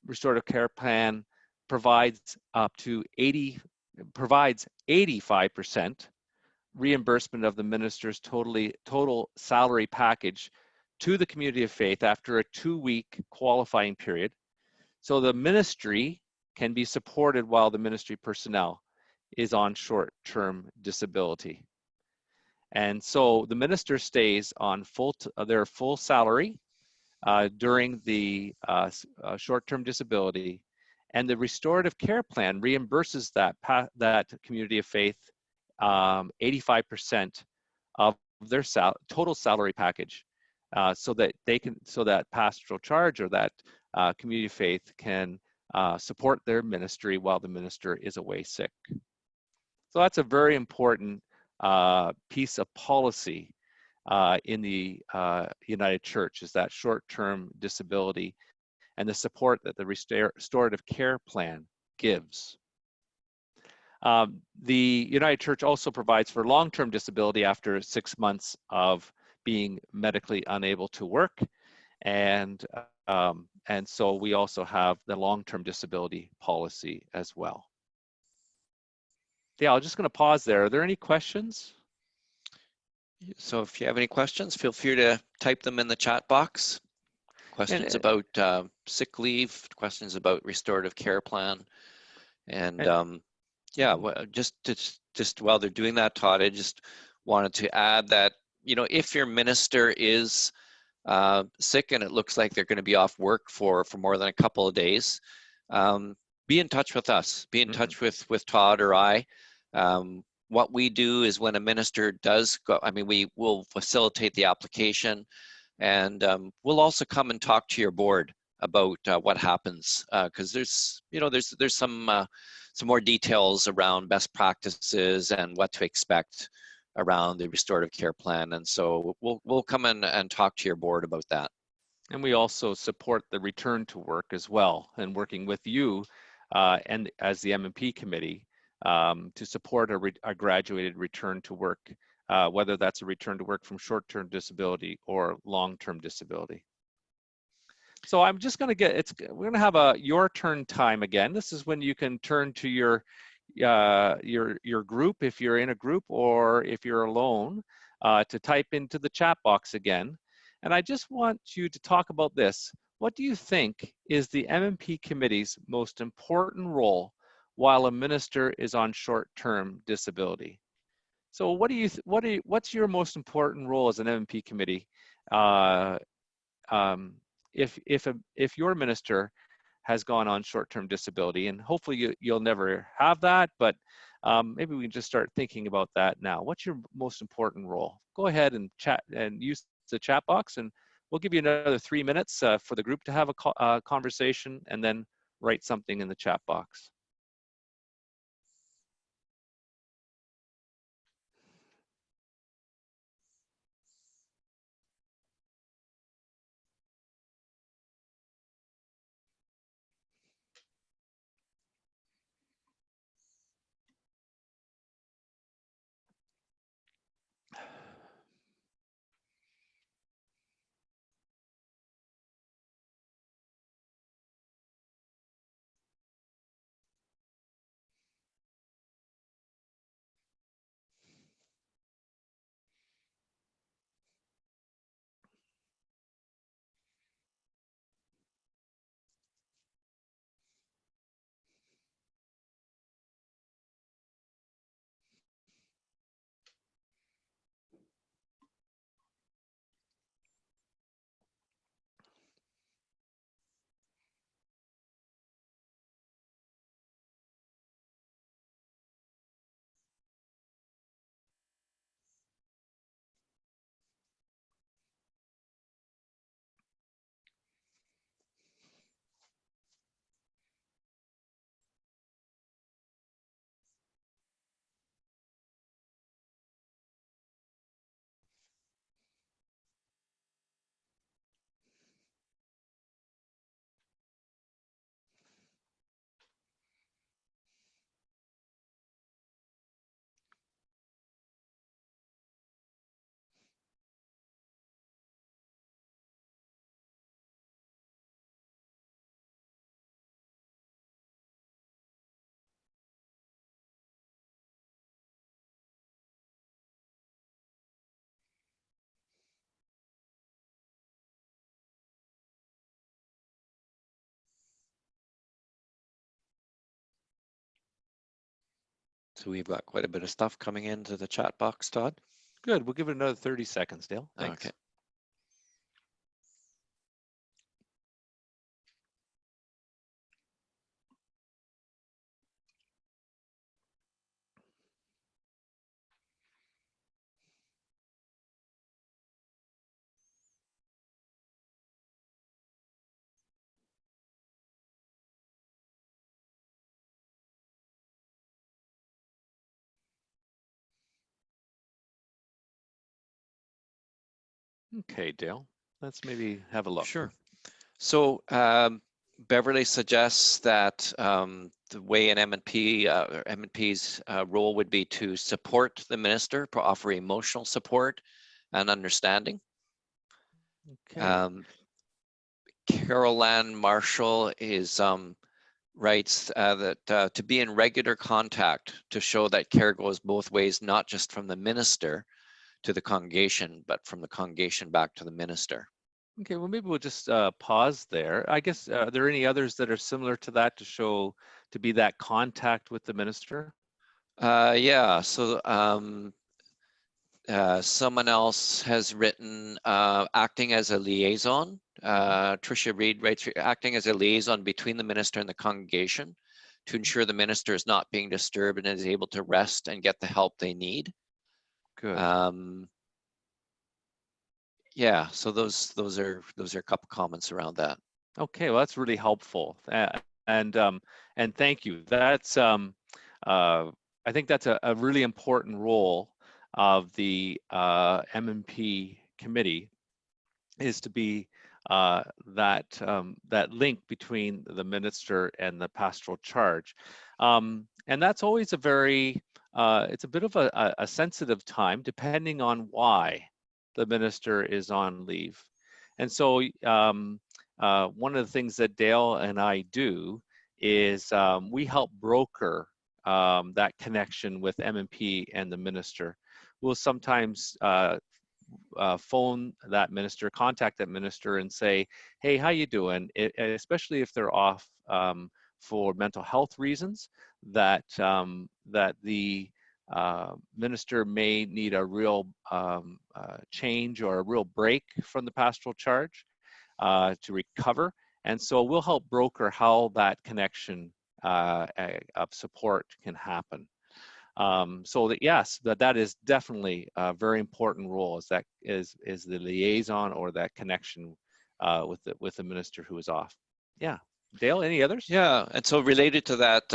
Restorative Care Plan provides 85% reimbursement of the minister's total salary package to the community of faith after a 2-week qualifying period. So the ministry can be supported while the ministry personnel is on short-term disability. And so the minister stays on their full salary during the short-term disability, and the Restorative Care Plan reimburses that community of faith 85% of their total salary package, so that pastoral charge or that community of faith can support their ministry while the minister is away sick. So that's a very important piece of policy in the United Church, is that short-term disability and the support that the restorative care plan gives. The United Church also provides for long-term disability after 6 months of being medically unable to work, and so we also have the long-term disability policy as well. Yeah, I'm just going to pause there. Are there any questions? So if you have any questions, feel free to type them in the chat box. Questions about sick leave, questions about restorative care plan, and yeah, well, just while they're doing that, Todd, I just wanted to add that, you know, if your minister is sick and it looks like they're going to be off work for more than a couple of days, be in touch with us. Be in touch with Todd or I. What we do is when a minister does go, I mean, we will facilitate the application, and we'll also come and talk to your board about what happens, because there's, you know, there's some more details around best practices and what to expect around the restorative care plan, and so we'll come in and talk to your board about that. And we also support the return to work as well, and working with you and as the M+P committee to support a graduated return to work, whether that's a return to work from short-term disability or long-term disability. So I'm just going to we're going to have a your turn time again. This is when you can turn to your group if you're in a group, or if you're alone, to type into the chat box again. And I just want you to talk about this. What do you think is the M+P committee's most important role while a minister is on short-term disability? So what's your most important role as an M+P committee if your minister has gone on short-term disability? And hopefully you'll never have that, but maybe we can just start thinking about that now. What's your most important role? Go ahead and chat and use the chat box, and we'll give you another 3 minutes for the group to have a conversation, and then write something in the chat box. So we've got quite a bit of stuff coming into the chat box, Todd. Good, we'll give it another 30 seconds, Dale. Thanks. Okay. Okay, Dale, let's maybe have a look. Sure. So Beverly suggests that the way an M+P, M+P's role would be to support the minister, offer emotional support and understanding. Okay. Carol Ann Marshall is writes that to be in regular contact to show that care goes both ways, not just from the minister to the congregation, but from the congregation back to the minister. Okay, well, maybe we'll just pause there. I guess, are there any others that are similar to that to be that contact with the minister? Yeah, so someone else has written acting as a liaison. Tricia Reed writes, acting as a liaison between the minister and the congregation to ensure the minister is not being disturbed and is able to rest and get the help they need. Good. Yeah, so those are a couple comments around that. Okay, well, that's really helpful, and thank you. That's I think that's a really important role of the M+P committee, is to be that link between the minister and the pastoral charge, and that's always a very it's a bit of a sensitive time, depending on why the minister is on leave. And so one of the things that Dale and I do is we help broker that connection with M+P and the minister. We'll sometimes phone that minister, contact that minister and say, hey, how you doing? Especially if they're off for mental health reasons, that the minister may need a real change or a real break from the pastoral charge to recover. And so we'll help broker how that connection of support can happen. So that, yes, that is definitely a very important role, is the liaison or that connection with the minister who is off. Yeah, Dale, any others? Yeah, and so related to that,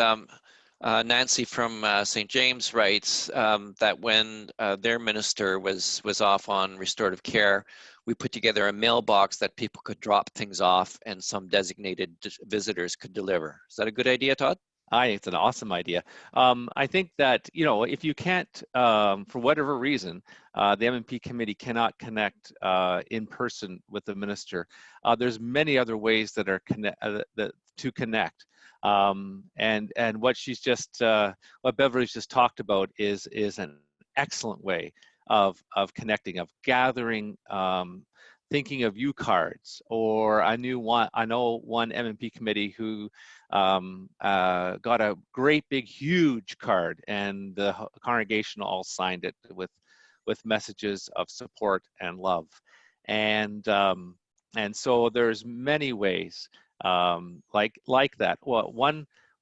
Nancy from St. James writes that when their minister was off on restorative care, we put together a mailbox that people could drop things off and some designated visitors could deliver. Is that a good idea, Todd? It's an awesome idea. I think that, if you can't, for whatever reason, the M+P committee cannot connect in person with the minister, there's many other ways that are to connect. And what what Beverly's just talked about is an excellent way of connecting, of gathering, thinking of you cards, or I know one M+P committee who got a great big huge card, and the congregation all signed it with messages of support and love. And so there's many ways like that. Well,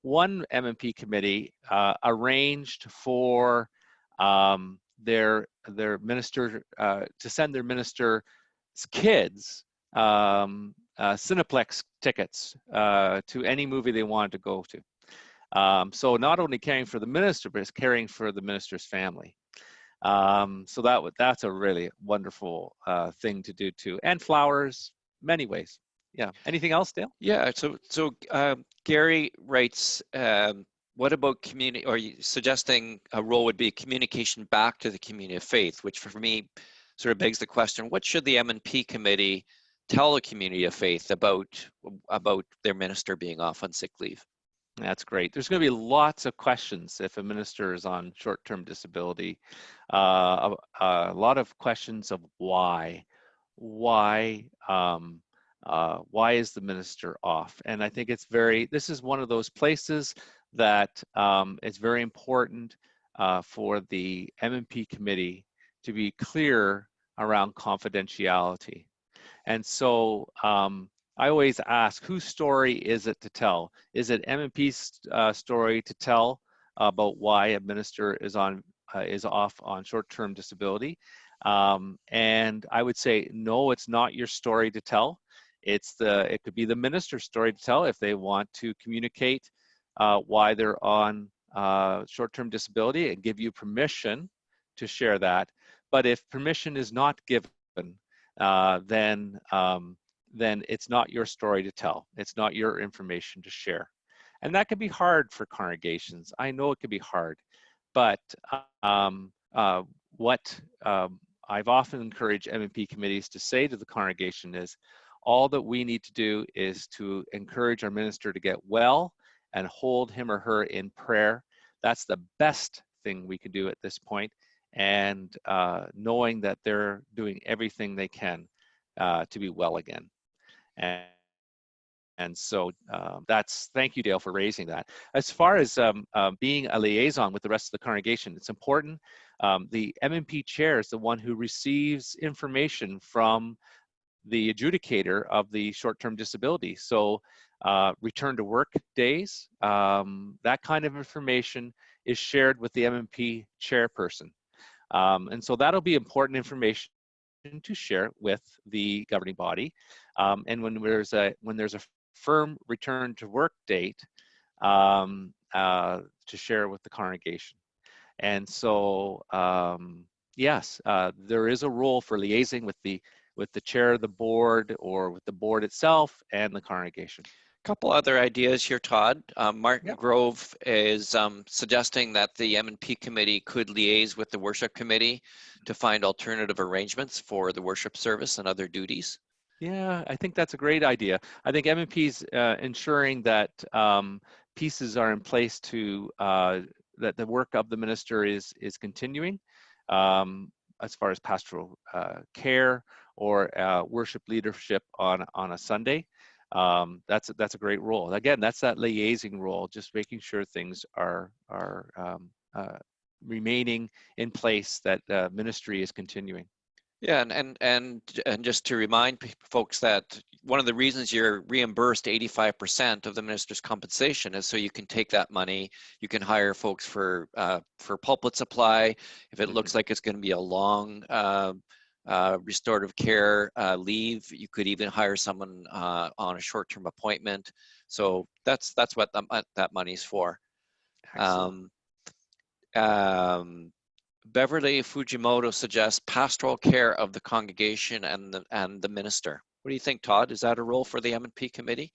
one M+P committee arranged for their minister to send their minister's kids Cineplex tickets to any movie they wanted to go to. So not only caring for the minister, but it's caring for the minister's family. So that's a really wonderful thing to do too. And flowers, many ways. Yeah. Anything else, Dale? Yeah. So Gary writes, what about community, or suggesting a role would be communication back to the community of faith, which for me sort of begs the question, what should the M+P committee tell the community of faith about their minister being off on sick leave? That's great. There's going to be lots of questions if a minister is on short-term disability. A lot of questions of why is the minister off? And I think this is one of those places that it's very important for the M+P committee to be clear around confidentiality. And so I always ask, whose story is it to tell? Is it M+P's story to tell about why a minister is off on short-term disability? And I would say, no, it's not your story to tell. It could be the minister's story to tell if they want to communicate why they're on short-term disability and give you permission to share that. But if permission is not given, then it's not your story to tell. It's not your information to share. And that can be hard for congregations. I know it can be hard, but what I've often encouraged M+P committees to say to the congregation is, all that we need to do is to encourage our minister to get well and hold him or her in prayer. That's the best thing we can do at this point, and knowing that they're doing everything they can to be well again. And so thank you, Dale, for raising that. As far as being a liaison with the rest of the congregation, it's important. The M+P chair is the one who receives information from the adjudicator of the short-term disability. So return to work days, that kind of information is shared with the M+P chairperson. And so that'll be important information to share with the governing body. And when there's a firm return to work date, to share with the congregation. And so yes, there is a role for liaising with the chair of the board or with the board itself and the congregation. Couple other ideas here, Todd. Martin Yep. Grove is suggesting that the M+P committee could liaise with the worship committee to find alternative arrangements for the worship service and other duties. Yeah, I think that's a great idea. I think M+P's ensuring that pieces are in place to that the work of the minister is continuing, as far as pastoral care or worship leadership on a Sunday. That's a great role. Again, that's that liaising role, just making sure things are remaining in place, that ministry is continuing. Yeah, and just to remind folks that one of the reasons you're reimbursed 85% of the minister's compensation is so you can take that money, you can hire folks for pulpit supply. If it looks like it's going to be a long restorative care leave, you could even hire someone on a short-term appointment. So that's what that money's for. Beverly Fujimoto suggests pastoral care of the congregation and the minister. What do you think, Todd? Is that a role for the M+P committee?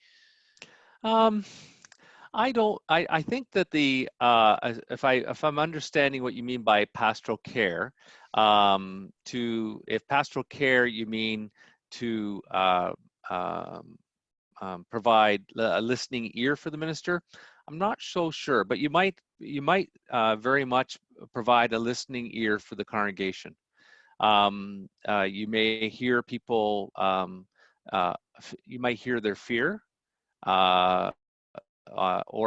I don't. I think that if I'm understanding what you mean by pastoral care, if pastoral care you mean to provide a listening ear for the minister, I'm not so sure, but you might very much provide a listening ear for the congregation. You may hear people, you might hear their fear, or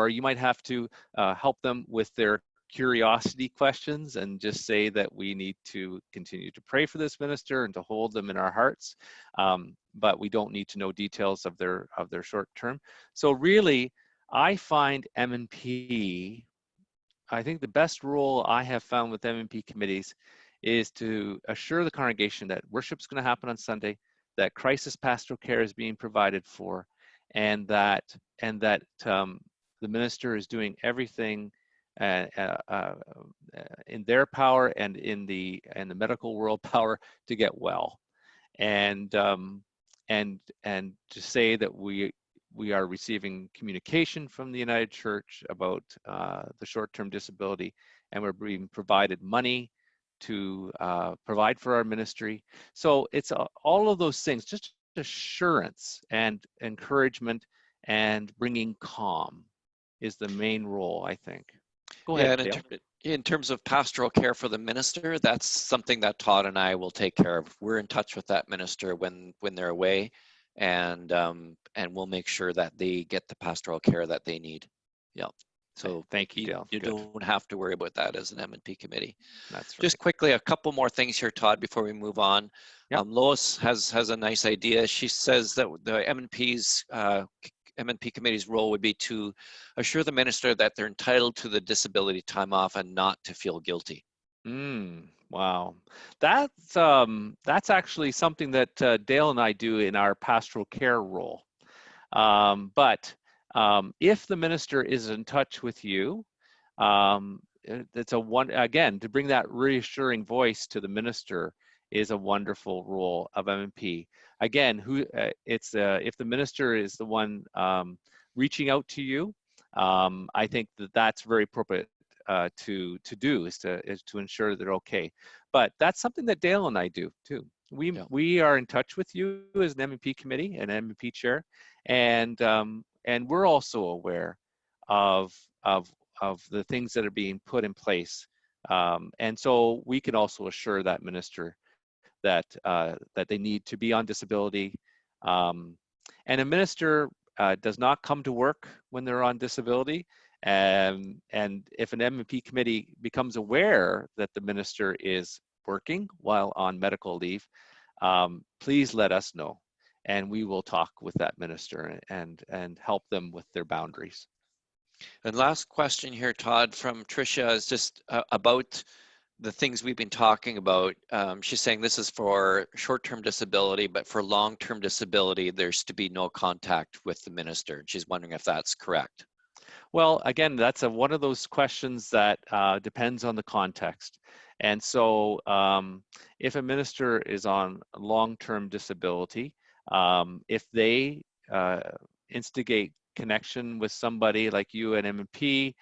you might have to help them with their curiosity questions and just say that we need to continue to pray for this minister and to hold them in our hearts, but we don't need to know details of their short term. So really, I find M+P, I think the best role I have found with M+P committees is to assure the congregation that worship's going to happen on Sunday, that crisis pastoral care is being provided for, and that the minister is doing everything in their power and in the medical world power to get well, and to say that we are receiving communication from the United Church about the short-term disability, and we're being provided money to provide for our ministry. So it's all of those things, just assurance and encouragement and bringing calm is the main role, I think. Go ahead, Yeah, Dale. and in terms of pastoral care for the minister, that's something that Todd and I will take care of. We're in touch with that minister when they're away, and we'll make sure that they get the pastoral care that they need. Yeah. So thank you, Dale. You don't have to worry about that as an M+P committee. That's right. Just quickly, a couple more things here, Todd, before we move on. Yep. Lois has a nice idea. She says that the M+P committee's role would be to assure the minister that they're entitled to the disability time off and not to feel guilty. Wow, that's actually something that Dale and I do in our pastoral care role. But if the minister is in touch with you, it's again, to bring that reassuring voice to the minister is a wonderful role of M+P. Again, if the minister is the one reaching out to you, I think that that's very appropriate to do, is to ensure they're okay. But that's something that Dale and I do too. We are in touch with you as an M+P committee and M+P chair, and we're also aware of the things that are being put in place, and so we can also assure that minister that that they need to be on disability, and a minister does not come to work when they're on disability. And if an M+P committee becomes aware that the minister is working while on medical leave, please let us know, and we will talk with that minister and help them with their boundaries. And last question here, Todd, from Tricia, is just about the things we've been talking about. She's saying this is for short-term disability, but for long-term disability, there's to be no contact with the minister. She's wondering if that's correct. Well, again, that's one of those questions that depends on the context. And so if a minister is on long-term disability, if they instigate connection with somebody like you at M+P,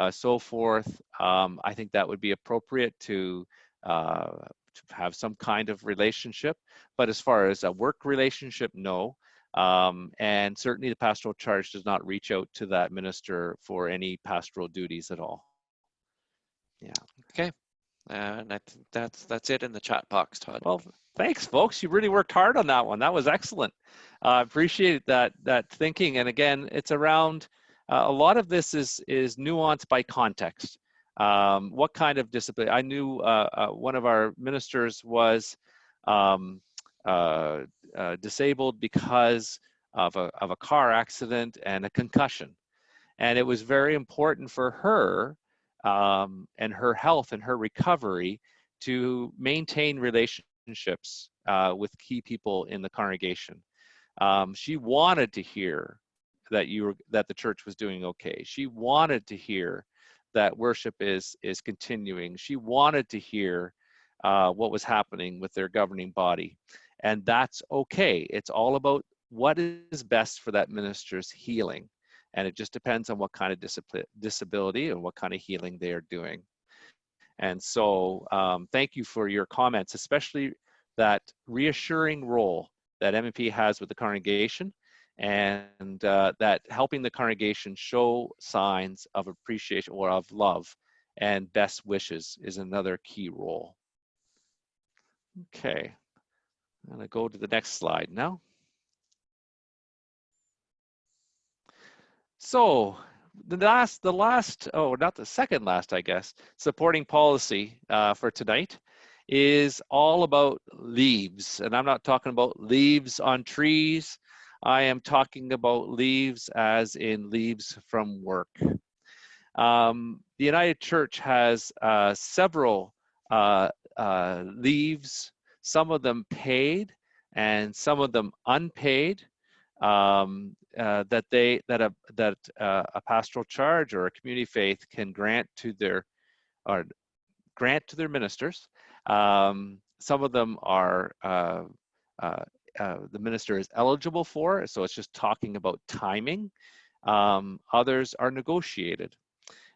so forth, I think that would be appropriate to have some kind of relationship. But as far as a work relationship, no. And certainly the pastoral charge does not reach out to that minister for any pastoral duties at all. Yeah. Okay. And I think that's it in the chat box, Todd. Well, thanks, folks. You really worked hard on that one. That was excellent. I appreciate that thinking. And again, it's around a lot of this is nuanced by context. What kind of disability? I knew one of our ministers was disabled because of a car accident and a concussion, and it was very important for her and her health and her recovery to maintain relationships with key people in the congregation. She wanted to hear that the church was doing okay. She wanted to hear that worship is continuing. She wanted to hear what was happening with their governing body, and that's okay. It's all about what is best for that minister's healing, and it just depends on what kind of disability and what kind of healing they are doing. And so thank you for your comments, especially that reassuring role that M+P has with the congregation, and that helping the congregation show signs of appreciation or of love and best wishes is another key role. Okay, I'm gonna go to the next slide now. So not the second last, I guess, supporting policy for tonight is all about leaves. And I'm not talking about leaves on trees. I am talking about leaves as in leaves from work. The United Church has several leaves, some of them paid and some of them unpaid, that a pastoral charge or a community faith can grant to their ministers. Some of them are the minister is eligible for, so it's just talking about timing. Others are negotiated.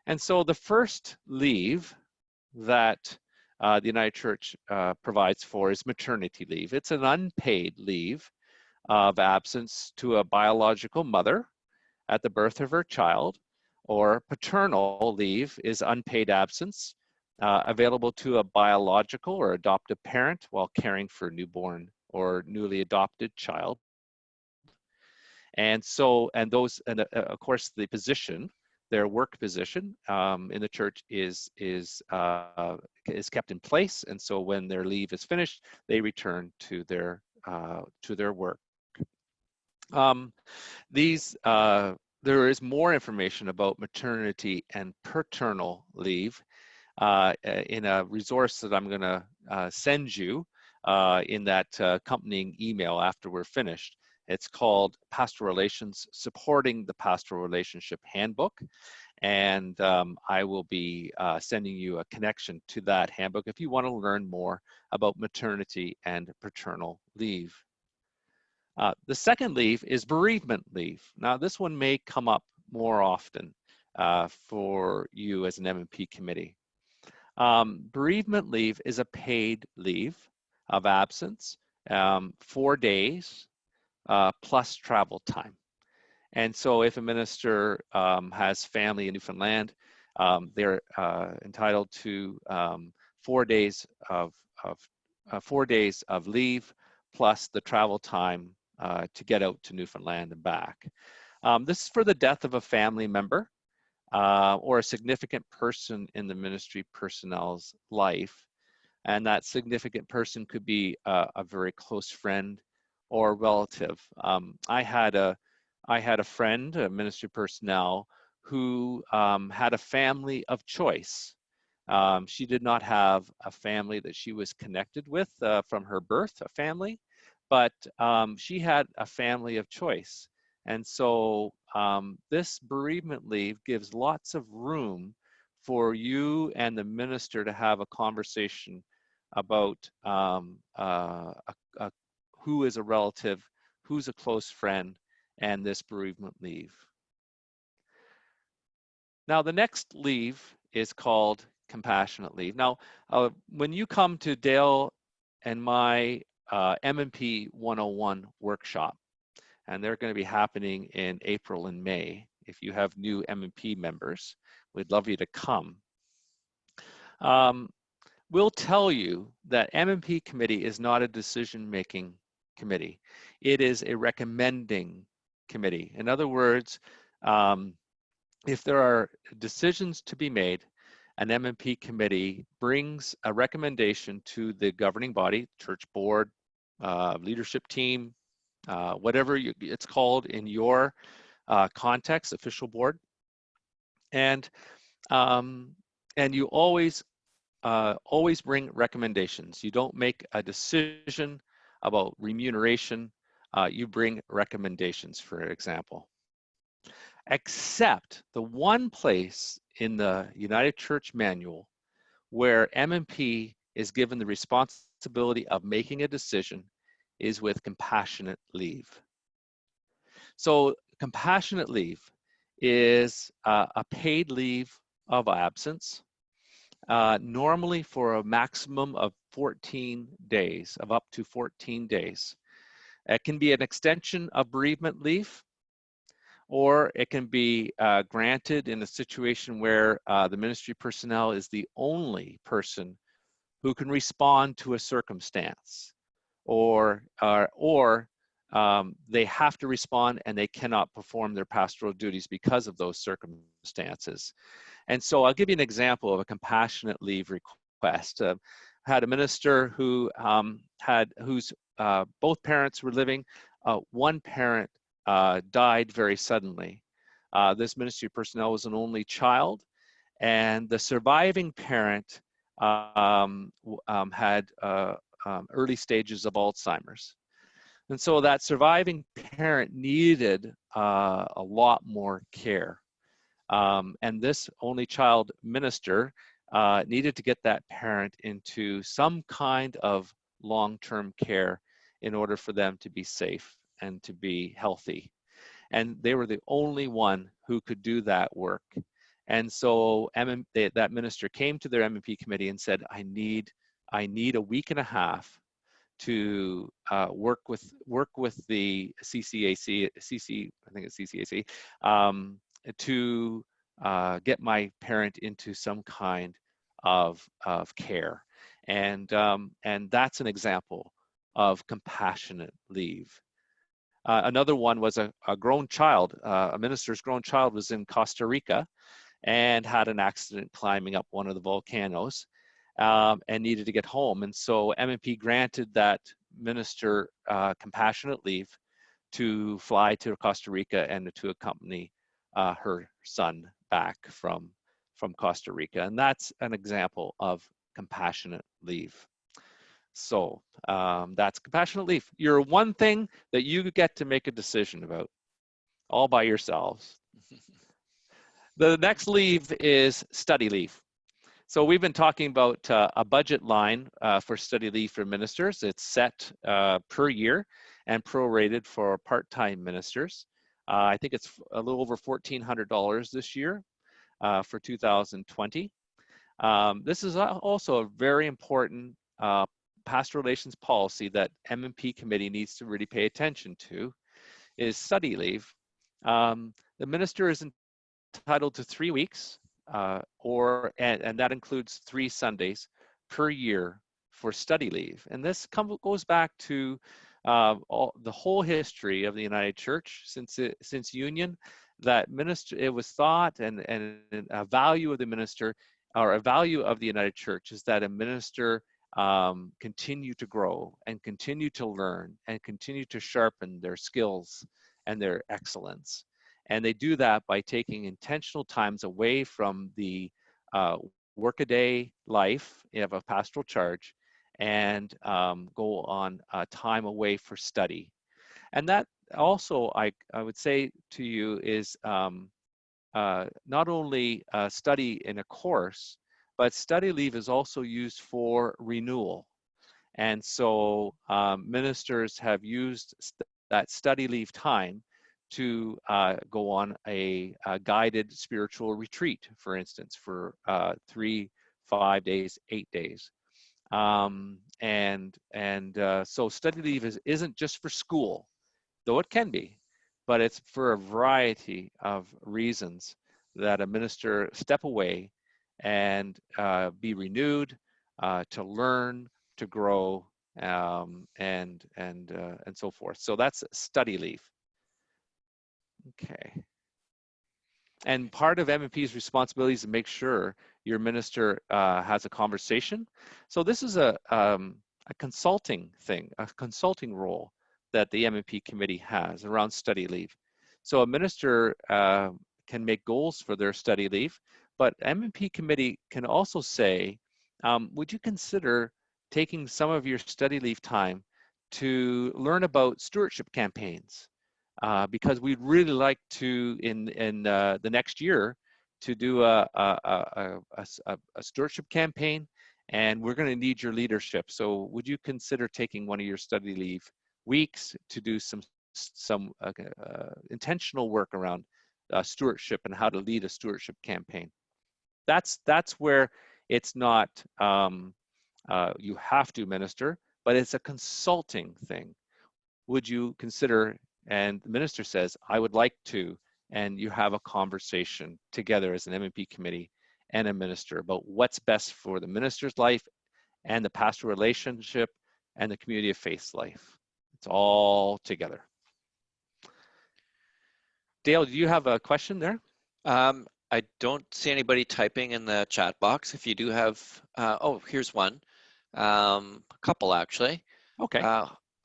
And so the first leave that the United Church provides for is maternity leave. It's an unpaid leave of absence to a biological mother at the birth of her child, or paternal leave is unpaid absence available to a biological or adoptive parent while caring for a newborn or newly adopted child. And so, of course, the position, their work position in the church is kept in place. And so when their leave is finished, they return to their work. There is more information about maternity and paternal leave in a resource that I'm going to send you in that accompanying email after we're finished. It's called Pastoral Relations, Supporting the Pastoral Relationship Handbook. And I will be sending you a connection to that handbook if you want to learn more about maternity and paternal leave. The second leave is bereavement leave. Now, this one may come up more often for you as an M+P committee. Bereavement leave is a paid leave of absence, 4 days plus travel time. And so if a minister has family in Newfoundland, they're entitled to 4 days of 4 days of leave plus the travel time to get out to Newfoundland and back. This is for the death of a family member or a significant person in the ministry personnel's life. And that significant person could be a very close friend or relative. I had a friend, a ministry personnel, who had a family of choice. She did not have a family that she was connected with from her birth, a family, but she had a family of choice. And so this bereavement leave gives lots of room for you and the minister to have a conversation about who is a relative, who's a close friend, and this bereavement leave. Now, the next leave is called compassionate leave. Now, when you come to Dale and my M+P 101 workshop, and they're going to be happening in April and May, if you have new M+P members, we'd love you to come. We'll tell you that M+P committee is not a decision-making committee. It is a recommending committee. In other words, if there are decisions to be made, an M+P committee brings a recommendation to the governing body, church board, leadership team, whatever it's called in your context, official board, and you always bring recommendations. You don't make a decision about remuneration. You bring recommendations, for example. Except the one place in the United Church Manual where M+P is given the responsibility of making a decision is with compassionate leave. So compassionate leave is a paid leave of absence, normally for a maximum of 14 days, of up to 14 days. It can be an extension of bereavement leave, or it can be granted in a situation where the ministry personnel is the only person who can respond to a circumstance, or they have to respond and they cannot perform their pastoral duties because of those circumstances. And so I'll give you an example of a compassionate leave request. I had a minister who whose both parents were living. One parent died very suddenly. This ministry personnel was an only child, and the surviving parent had early stages of Alzheimer's. And so that surviving parent needed a lot more care. And this only child minister needed to get that parent into some kind of long-term care in order for them to be safe and to be healthy. And they were the only one who could do that work. And so that minister came to their M+P committee and said, I need a week and a half to work with the CCAC, I think it's CCAC, to get my parent into some kind of care. And that's an example of compassionate leave. Another one was a grown child. A minister's grown child was in Costa Rica and had an accident climbing up one of the volcanoes and needed to get home. And so M+P granted that minister compassionate leave to fly to Costa Rica and to accompany her son back from Costa Rica. And that's an example of compassionate leave. So that's compassionate leave. You're one thing that you get to make a decision about all by yourselves. The next leave is study leave. So we've been talking about a budget line for study leave for ministers. It's set per year and prorated for part-time ministers. I think it's a little over $1,400 this year for 2020. This is also a very important pastoral relations policy that M+P Committee needs to really pay attention to, is study leave. The minister is entitled to 3 weeks, and that includes 3 Sundays per year for study leave. And this goes back to the whole history of the United Church since Union, that it was thought and a value of the minister, or a value of the United Church, is that a minister continue to grow and continue to learn and continue to sharpen their skills and their excellence. And they do that by taking intentional times away from the workaday life of a pastoral charge and go on time away for study. And that also, I would say to you, is not only study in a course, but study leave is also used for renewal. And so ministers have used that study leave time to go on a guided spiritual retreat, for instance, for 3, 5 days, 8 days. So study leave isn't just for school, though it can be, but it's for a variety of reasons that a minister step away and be renewed, to learn, to grow, and so forth. So that's study leave. Okay. And part of M+P's responsibility is to make sure your minister has a conversation. So this is a consulting thing, a consulting role that the M+P Committee has around study leave. So a minister can make goals for their study leave, but M+P Committee can also say, would you consider taking some of your study leave time to learn about stewardship campaigns? Because we'd really like to, in the next year, to do a stewardship campaign, and we're going to need your leadership. So would you consider taking one of your study leave weeks to do some intentional work around stewardship and how to lead a stewardship campaign? That's where it's not you have to minister, but it's a consulting thing. Would you consider? And the minister says, I would like to, and you have a conversation together as an M+P Committee and a minister about what's best for the minister's life and the pastoral relationship and the community of faith's life. It's all together. Dale, do you have a question there? I don't see anybody typing in the chat box. If you do have, oh, here's one. A couple actually. Okay.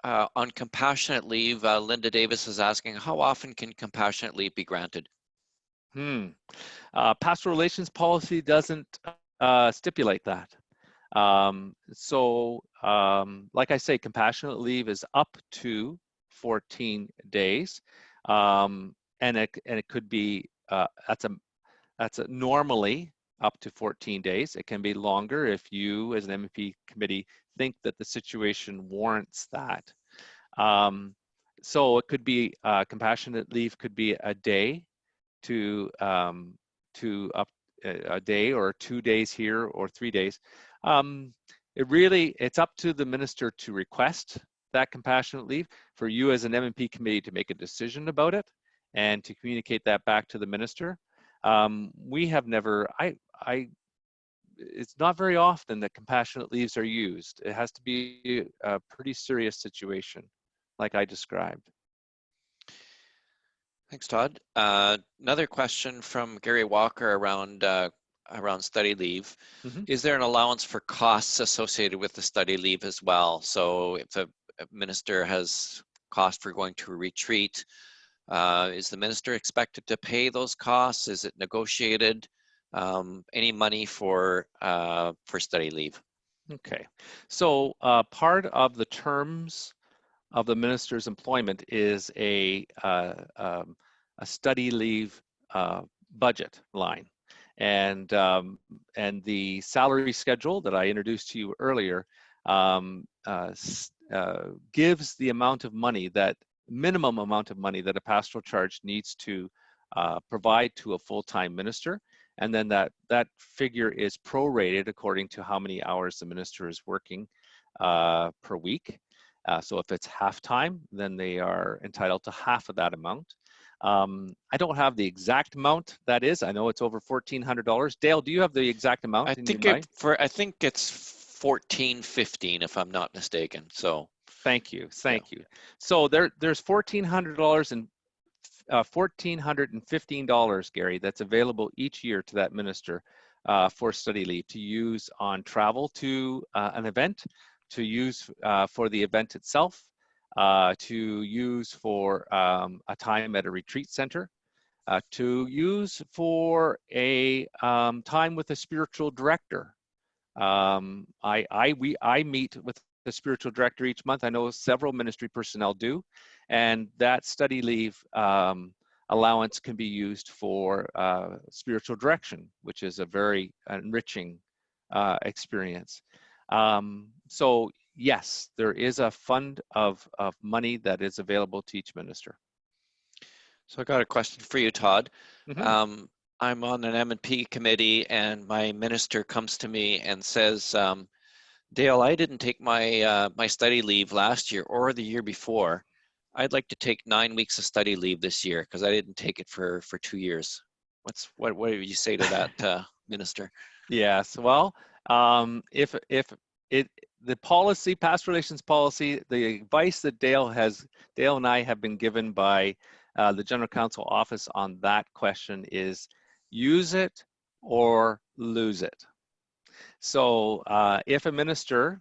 On compassionate leave, Linda Davis is asking, how often can compassionate leave be granted? Pastoral relations policy doesn't stipulate that. Like I say, compassionate leave is up to 14 days. And it could be, that's normally up to 14 days. It can be longer if you as an M+P Committee think that the situation warrants that. So it could be, compassionate leave could be a day to up a day or 2 days here or 3 days. It's up to the minister to request that compassionate leave, for you as an M+P Committee to make a decision about it and to communicate that back to the minister. We have never, it's not very often that compassionate leaves are used. It has to be a pretty serious situation, like I described. Thanks, Todd. Another question from Gary Walker around study leave. Mm-hmm. Is there an allowance for costs associated with the study leave as well? So if a minister has cost for going to a retreat, is the minister expected to pay those costs? Is it negotiated? Any money for study leave? Okay, so part of the terms of the minister's employment is a study leave budget line, and the salary schedule that I introduced to you earlier gives the amount of money, that minimum amount of money that a pastoral charge needs to provide to a full-time minister, and then that figure is prorated according to how many hours the minister is working per week. So if it's half-time, then they are entitled to half of that amount. I don't have the exact amount that is. I know it's over $1,400. Dale, do you have the exact amount in your mind? I think it's 14.15 if I'm not mistaken. So thank you. yeah. So there's $1,400 and $1,415, Gary, that's available each year to that minister for study leave to use on travel to an event, to use for the event itself, to use for a time at a retreat center, to use for a time with a spiritual director. I meet with the spiritual director each month. I know several ministry personnel do, and that study leave allowance can be used for spiritual direction, which is a very enriching experience. So yes, there is a fund of money that is available to each minister. So I got a question for you, Todd. Mm-hmm. I'm on an M+P committee, and my minister comes to me and says, Dale, I didn't take my my study leave last year or the year before. I'd like to take 9 weeks of study leave this year because I didn't take it for 2 years. What do you say to that, minister? Yes, well, if the policy, past relations policy, the advice that Dale and I have been given by the General Counsel office on that question is use it or lose it. So if a minister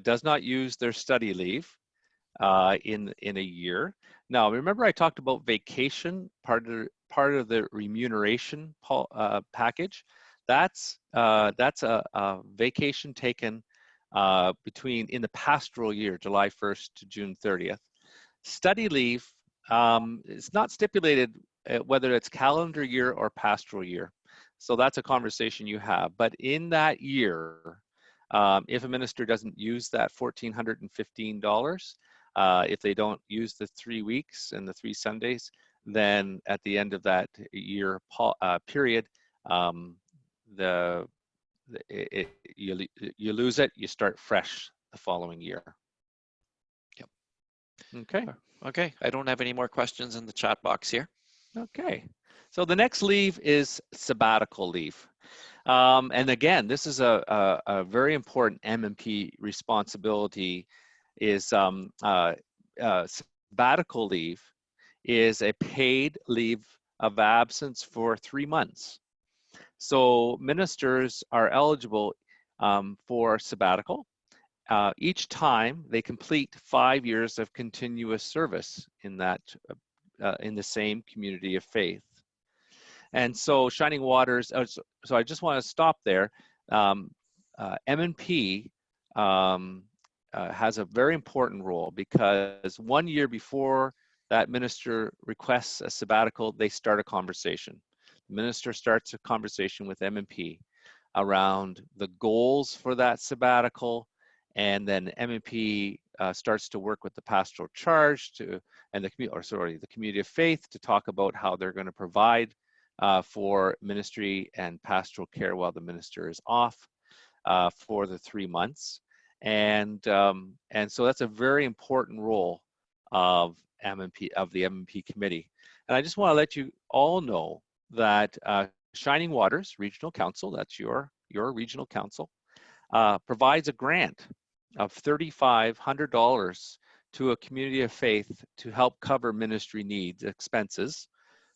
does not use their study leave in a year. Now, remember I talked about vacation, part of the remuneration package. That's a vacation taken in the pastoral year, July 1st to June 30th. Study leave is not stipulated whether it's calendar year or pastoral year. So that's a conversation you have. But in that year, if a minister doesn't use that $1,415, if they don't use the 3 weeks and the 3 Sundays, then at the end of that year period, you lose it, you start fresh the following year. Yep. Okay. Okay, I don't have any more questions in the chat box here. Okay. So the next leave is sabbatical leave. And again, this is a very important M+P responsibility. Is sabbatical leave is a paid leave of absence for 3 months. So ministers are eligible for sabbatical each time they complete 5 years of continuous service in in the same community of faith. And so Shining Waters, so I just want to stop there. M+P has a very important role because 1 year before that minister requests a sabbatical, they start a conversation. The minister starts a conversation with M+P around the goals for that sabbatical, and then M+P starts to work with the pastoral charge and the community of faith to talk about how they're going to provide for ministry and pastoral care while the minister is off for the 3 months. And so that's a very important role of the M+P committee. And I just want to let you all know that Shining Waters Regional Council, that's your regional council, provides a grant of $3,500 to a community of faith to help cover ministry needs, expenses,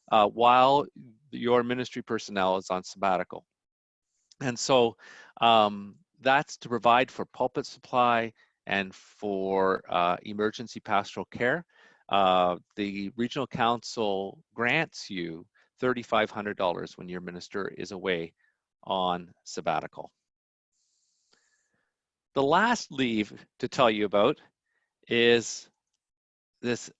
while your ministry personnel is on sabbatical. And so that's to provide for pulpit supply and for emergency pastoral care. The regional council grants you $3,500 when your minister is away on sabbatical. The last leave to tell you about is this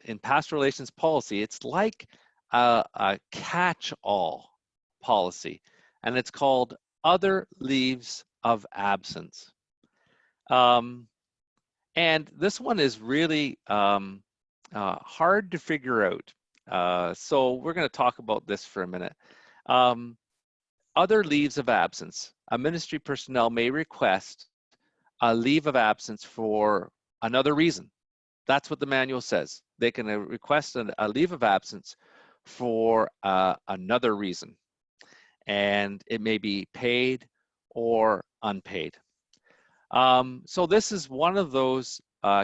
in pastoral relations policy. It's like a catch-all policy, and it's called other leaves of absence. And this one is really hard to figure out. So we're going to talk about this for a minute. Other leaves of absence. A ministry personnel may request a leave of absence for another reason. That's what the manual says. They can request a leave of absence for another reason. And it may be paid or unpaid. So this is one of those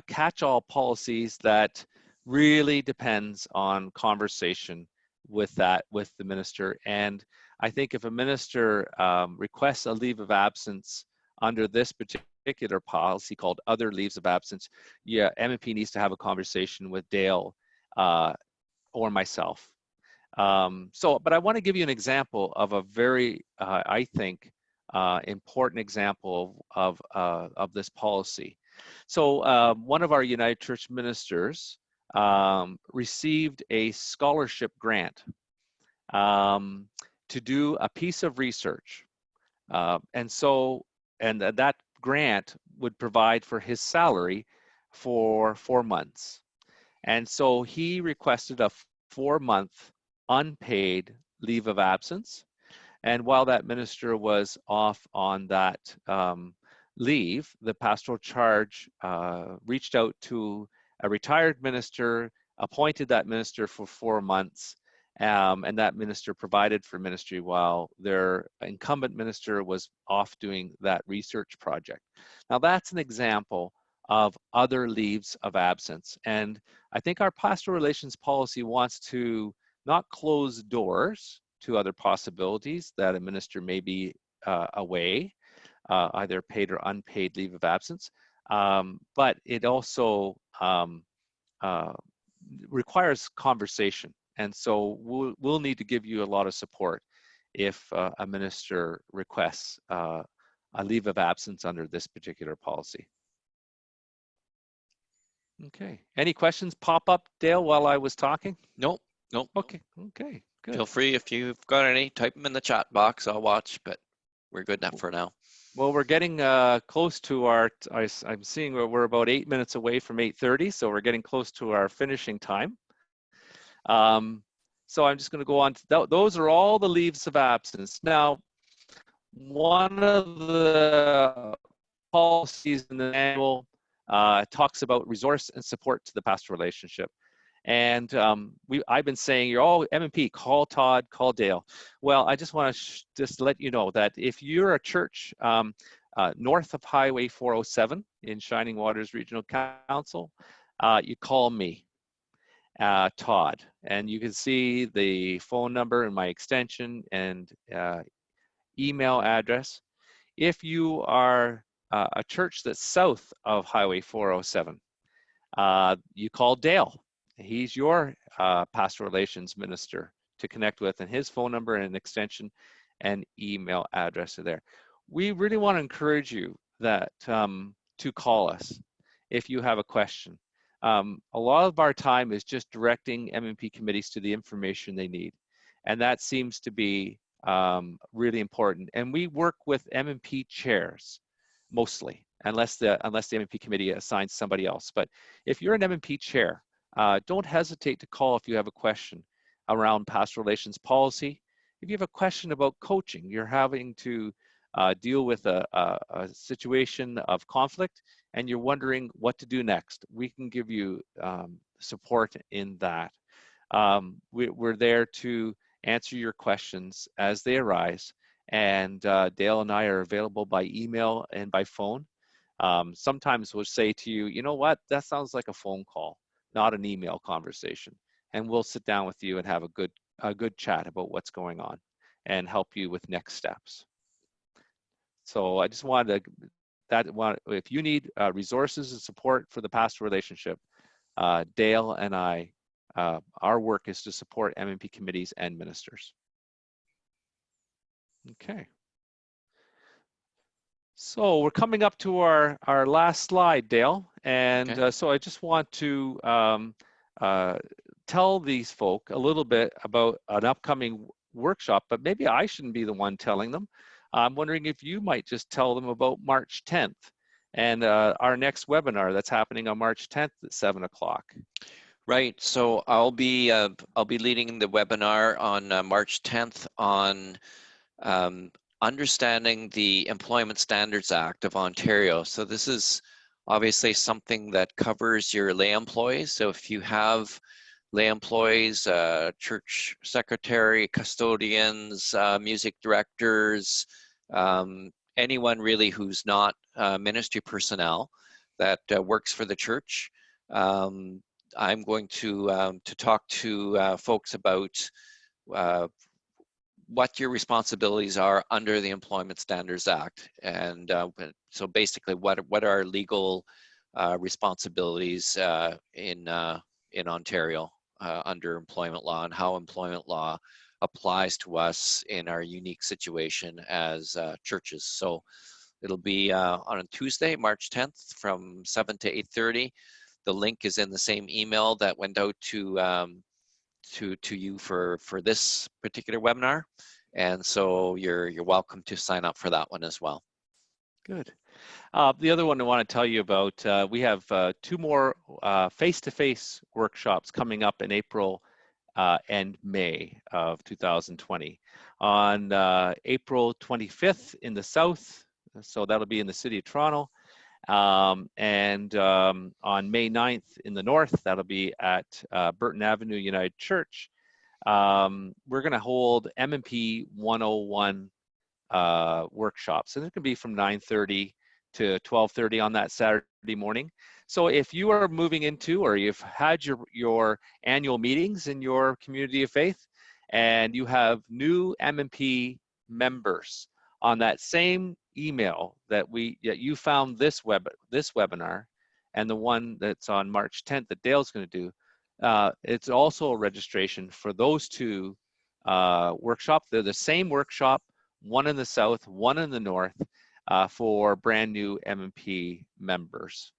catch-all policies that really depends on conversation with the minister. And I think if a minister requests a leave of absence under this particular policy called other leaves of absence, yeah, M+P needs to have a conversation with Dale or myself. But I want to give you an example of a very, I think, important example of this policy. So one of our United Church ministers received a scholarship grant to do a piece of research. And that grant would provide for his salary for 4 months. And so he requested a 4-month unpaid leave of absence. And while that minister was off on that leave, the pastoral charge reached out to a retired minister, appointed that minister for 4 months, and that minister provided for ministry while their incumbent minister was off doing that research project. Now that's an example of other leaves of absence. And I think our pastoral relations policy wants to not close doors to other possibilities that a minister may be away, either paid or unpaid leave of absence, but it also requires conversation. And so we'll need to give you a lot of support if a minister requests a leave of absence under this particular policy. Okay, any questions pop up, Dale, while I was talking? Nope. Okay, good. Feel free, if you've got any, type them in the chat box. I'll watch, but we're good enough for now. Well, we're getting close to our, I'm seeing we're about 8 minutes away from 8:30, so we're getting close to our finishing time. So I'm just going to go on to, those are all the leaves of absence. Now, one of the policies in the manual talks about resource and support to the pastoral relationship. And I've been saying, you're all M+P, call Todd, call Dale. Well, I just want to just let you know that if you're a church north of Highway 407 in Shining Waters Regional Council, you call me, Todd. And you can see the phone number and my extension and email address. If you are a church that's south of Highway 407, you call Dale. He's your pastoral relations minister to connect with, and his phone number and extension and email address are there. We really want to encourage you that to call us if you have a question. A lot of our time is just directing M+P committees to the information they need, and that seems to be really important. And we work with M+P chairs mostly, unless the M+P committee assigns somebody else. But if you're an M+P chair, don't hesitate to call if you have a question around pastoral relations policy. If you have a question about coaching, you're having to deal with a situation of conflict and you're wondering what to do next, we can give you support in that. We're there to answer your questions as they arise, and Dale and I are available by email and by phone. Sometimes we'll say to you, you know what, that sounds like a phone call, not an email conversation. And we'll sit down with you and have a good chat about what's going on and help you with next steps. So I just wanted to, if you need resources and support for the pastoral relationship, Dale and I, our work is to support M+P committees and ministers. Okay. So we're coming up to our last slide, Dale. And Okay. so I just want to tell these folk a little bit about an upcoming workshop, but maybe I shouldn't be the one telling them. I'm wondering if you might just tell them about March 10th and our next webinar that's happening on March 10th at 7 o'clock. Right. So I'll be leading the webinar on March 10th on understanding the Employment Standards Act of Ontario. So this is obviously something that covers your lay employees. So if you have lay employees, church secretary, custodians, music directors, anyone really who's not ministry personnel that works for the church. I'm going to talk to folks about what your responsibilities are under the Employment Standards Act, and so basically, what are legal responsibilities in Ontario under employment law, and how employment law applies to us in our unique situation as churches. So it'll be on a Tuesday, March 10th, from 7 to 8:30. The link is in the same email that went out to you for this particular webinar, and so you're welcome to sign up for that one as well. Good. The other one I want to tell you about, we have 2 more face-to-face workshops coming up in April and May of 2020. On April 25th in the south, so that'll be in the city of Toronto, and on May 9th in the north, that'll be at Burton Avenue United Church. We're going to hold M+P 101 workshops, and it can be from 9:30 to 12:30 on that Saturday morning. So if you are moving into, or you've had your annual meetings in your community of faith, and you have new M+P members on that same email that you found this webinar, and the one that's on March 10th that Dale's going to do, it's also a registration for those 2 workshops. They're the same workshop, one in the south, one in the north, for brand new M+P members.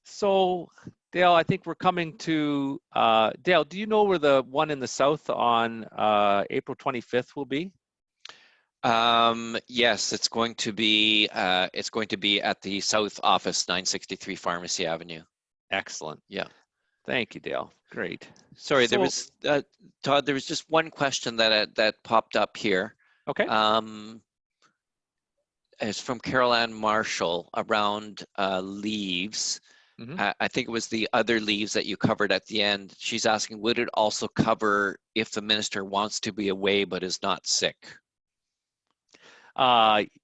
So Dale, I think we're coming to, Dale, do you know where the one in the south on April 25th will be? Yes, it's going to be at the south office, 963 Pharmacy Avenue. Excellent. Yeah. Thank you, Dale. Great. Sorry, So, there was Todd. There was just one question that popped up here. okay. It's from Carol Ann Marshall around leaves. I think it was the other leaves that you covered at the end. She's asking, would it also cover if the minister wants to be away but is not sick?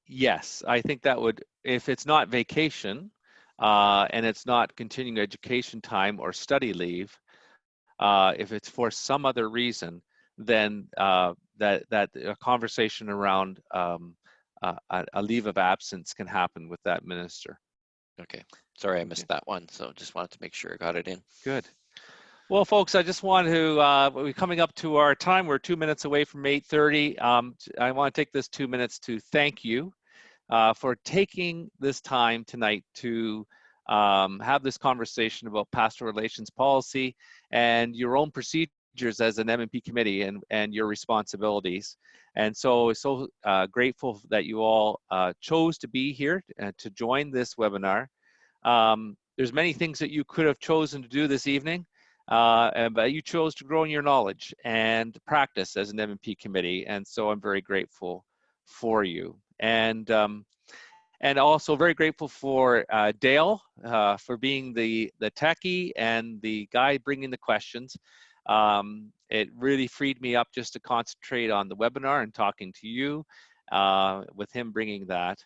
Yes, I think that would, if it's not vacation and it's not continuing education time or study leave, if it's for some other reason, then that a conversation around a leave of absence can happen with that minister. Okay, sorry I missed that one, so just wanted to make sure I got it in. Good. Well, folks, I just want to, we're coming up to our time. We're 2 minutes away from 8:30. I want to take this 2 minutes to thank you for taking this time tonight to have this conversation about pastoral relations policy and your own procedures as an M+P committee and your responsibilities. And so grateful that you all chose to be here to join this webinar. There's many things that you could have chosen to do this evening, but you chose to grow in your knowledge and practice as an M+P committee. And so I'm very grateful for you. And also very grateful for Dale for being the techie and the guy bringing the questions. It really freed me up just to concentrate on the webinar and talking to you with him bringing that.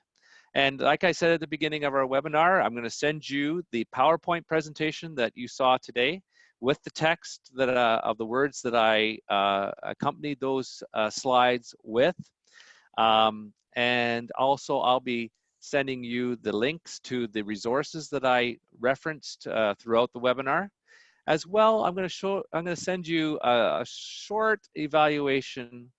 And like I said at the beginning of our webinar, I'm going to send you the PowerPoint presentation that you saw today with the text that of the words that I accompanied those slides with. And also I'll be sending you the links to the resources that I referenced throughout the webinar. As well, I'm going to send you a short evaluation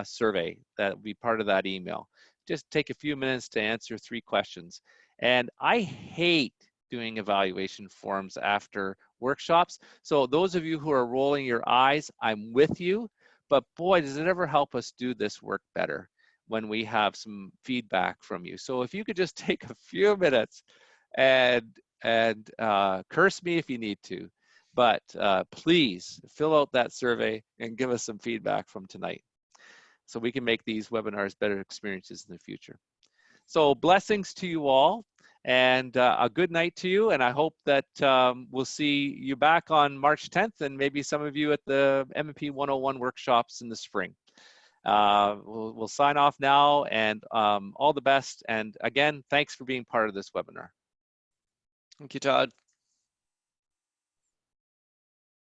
survey that will be part of that email, just take a few minutes to answer 3 questions. And I hate doing evaluation forms after workshops. So those of you who are rolling your eyes, I'm with you, but boy, does it ever help us do this work better when we have some feedback from you. So if you could just take a few minutes and curse me if you need to, but please fill out that survey and give us some feedback from tonight so we can make these webinars better experiences in the future. So blessings to you all, and a good night to you. And I hope that we'll see you back on March 10th, and maybe some of you at the M+P 101 workshops in the spring. We'll sign off now, and all the best. And again, thanks for being part of this webinar. Thank you, Todd.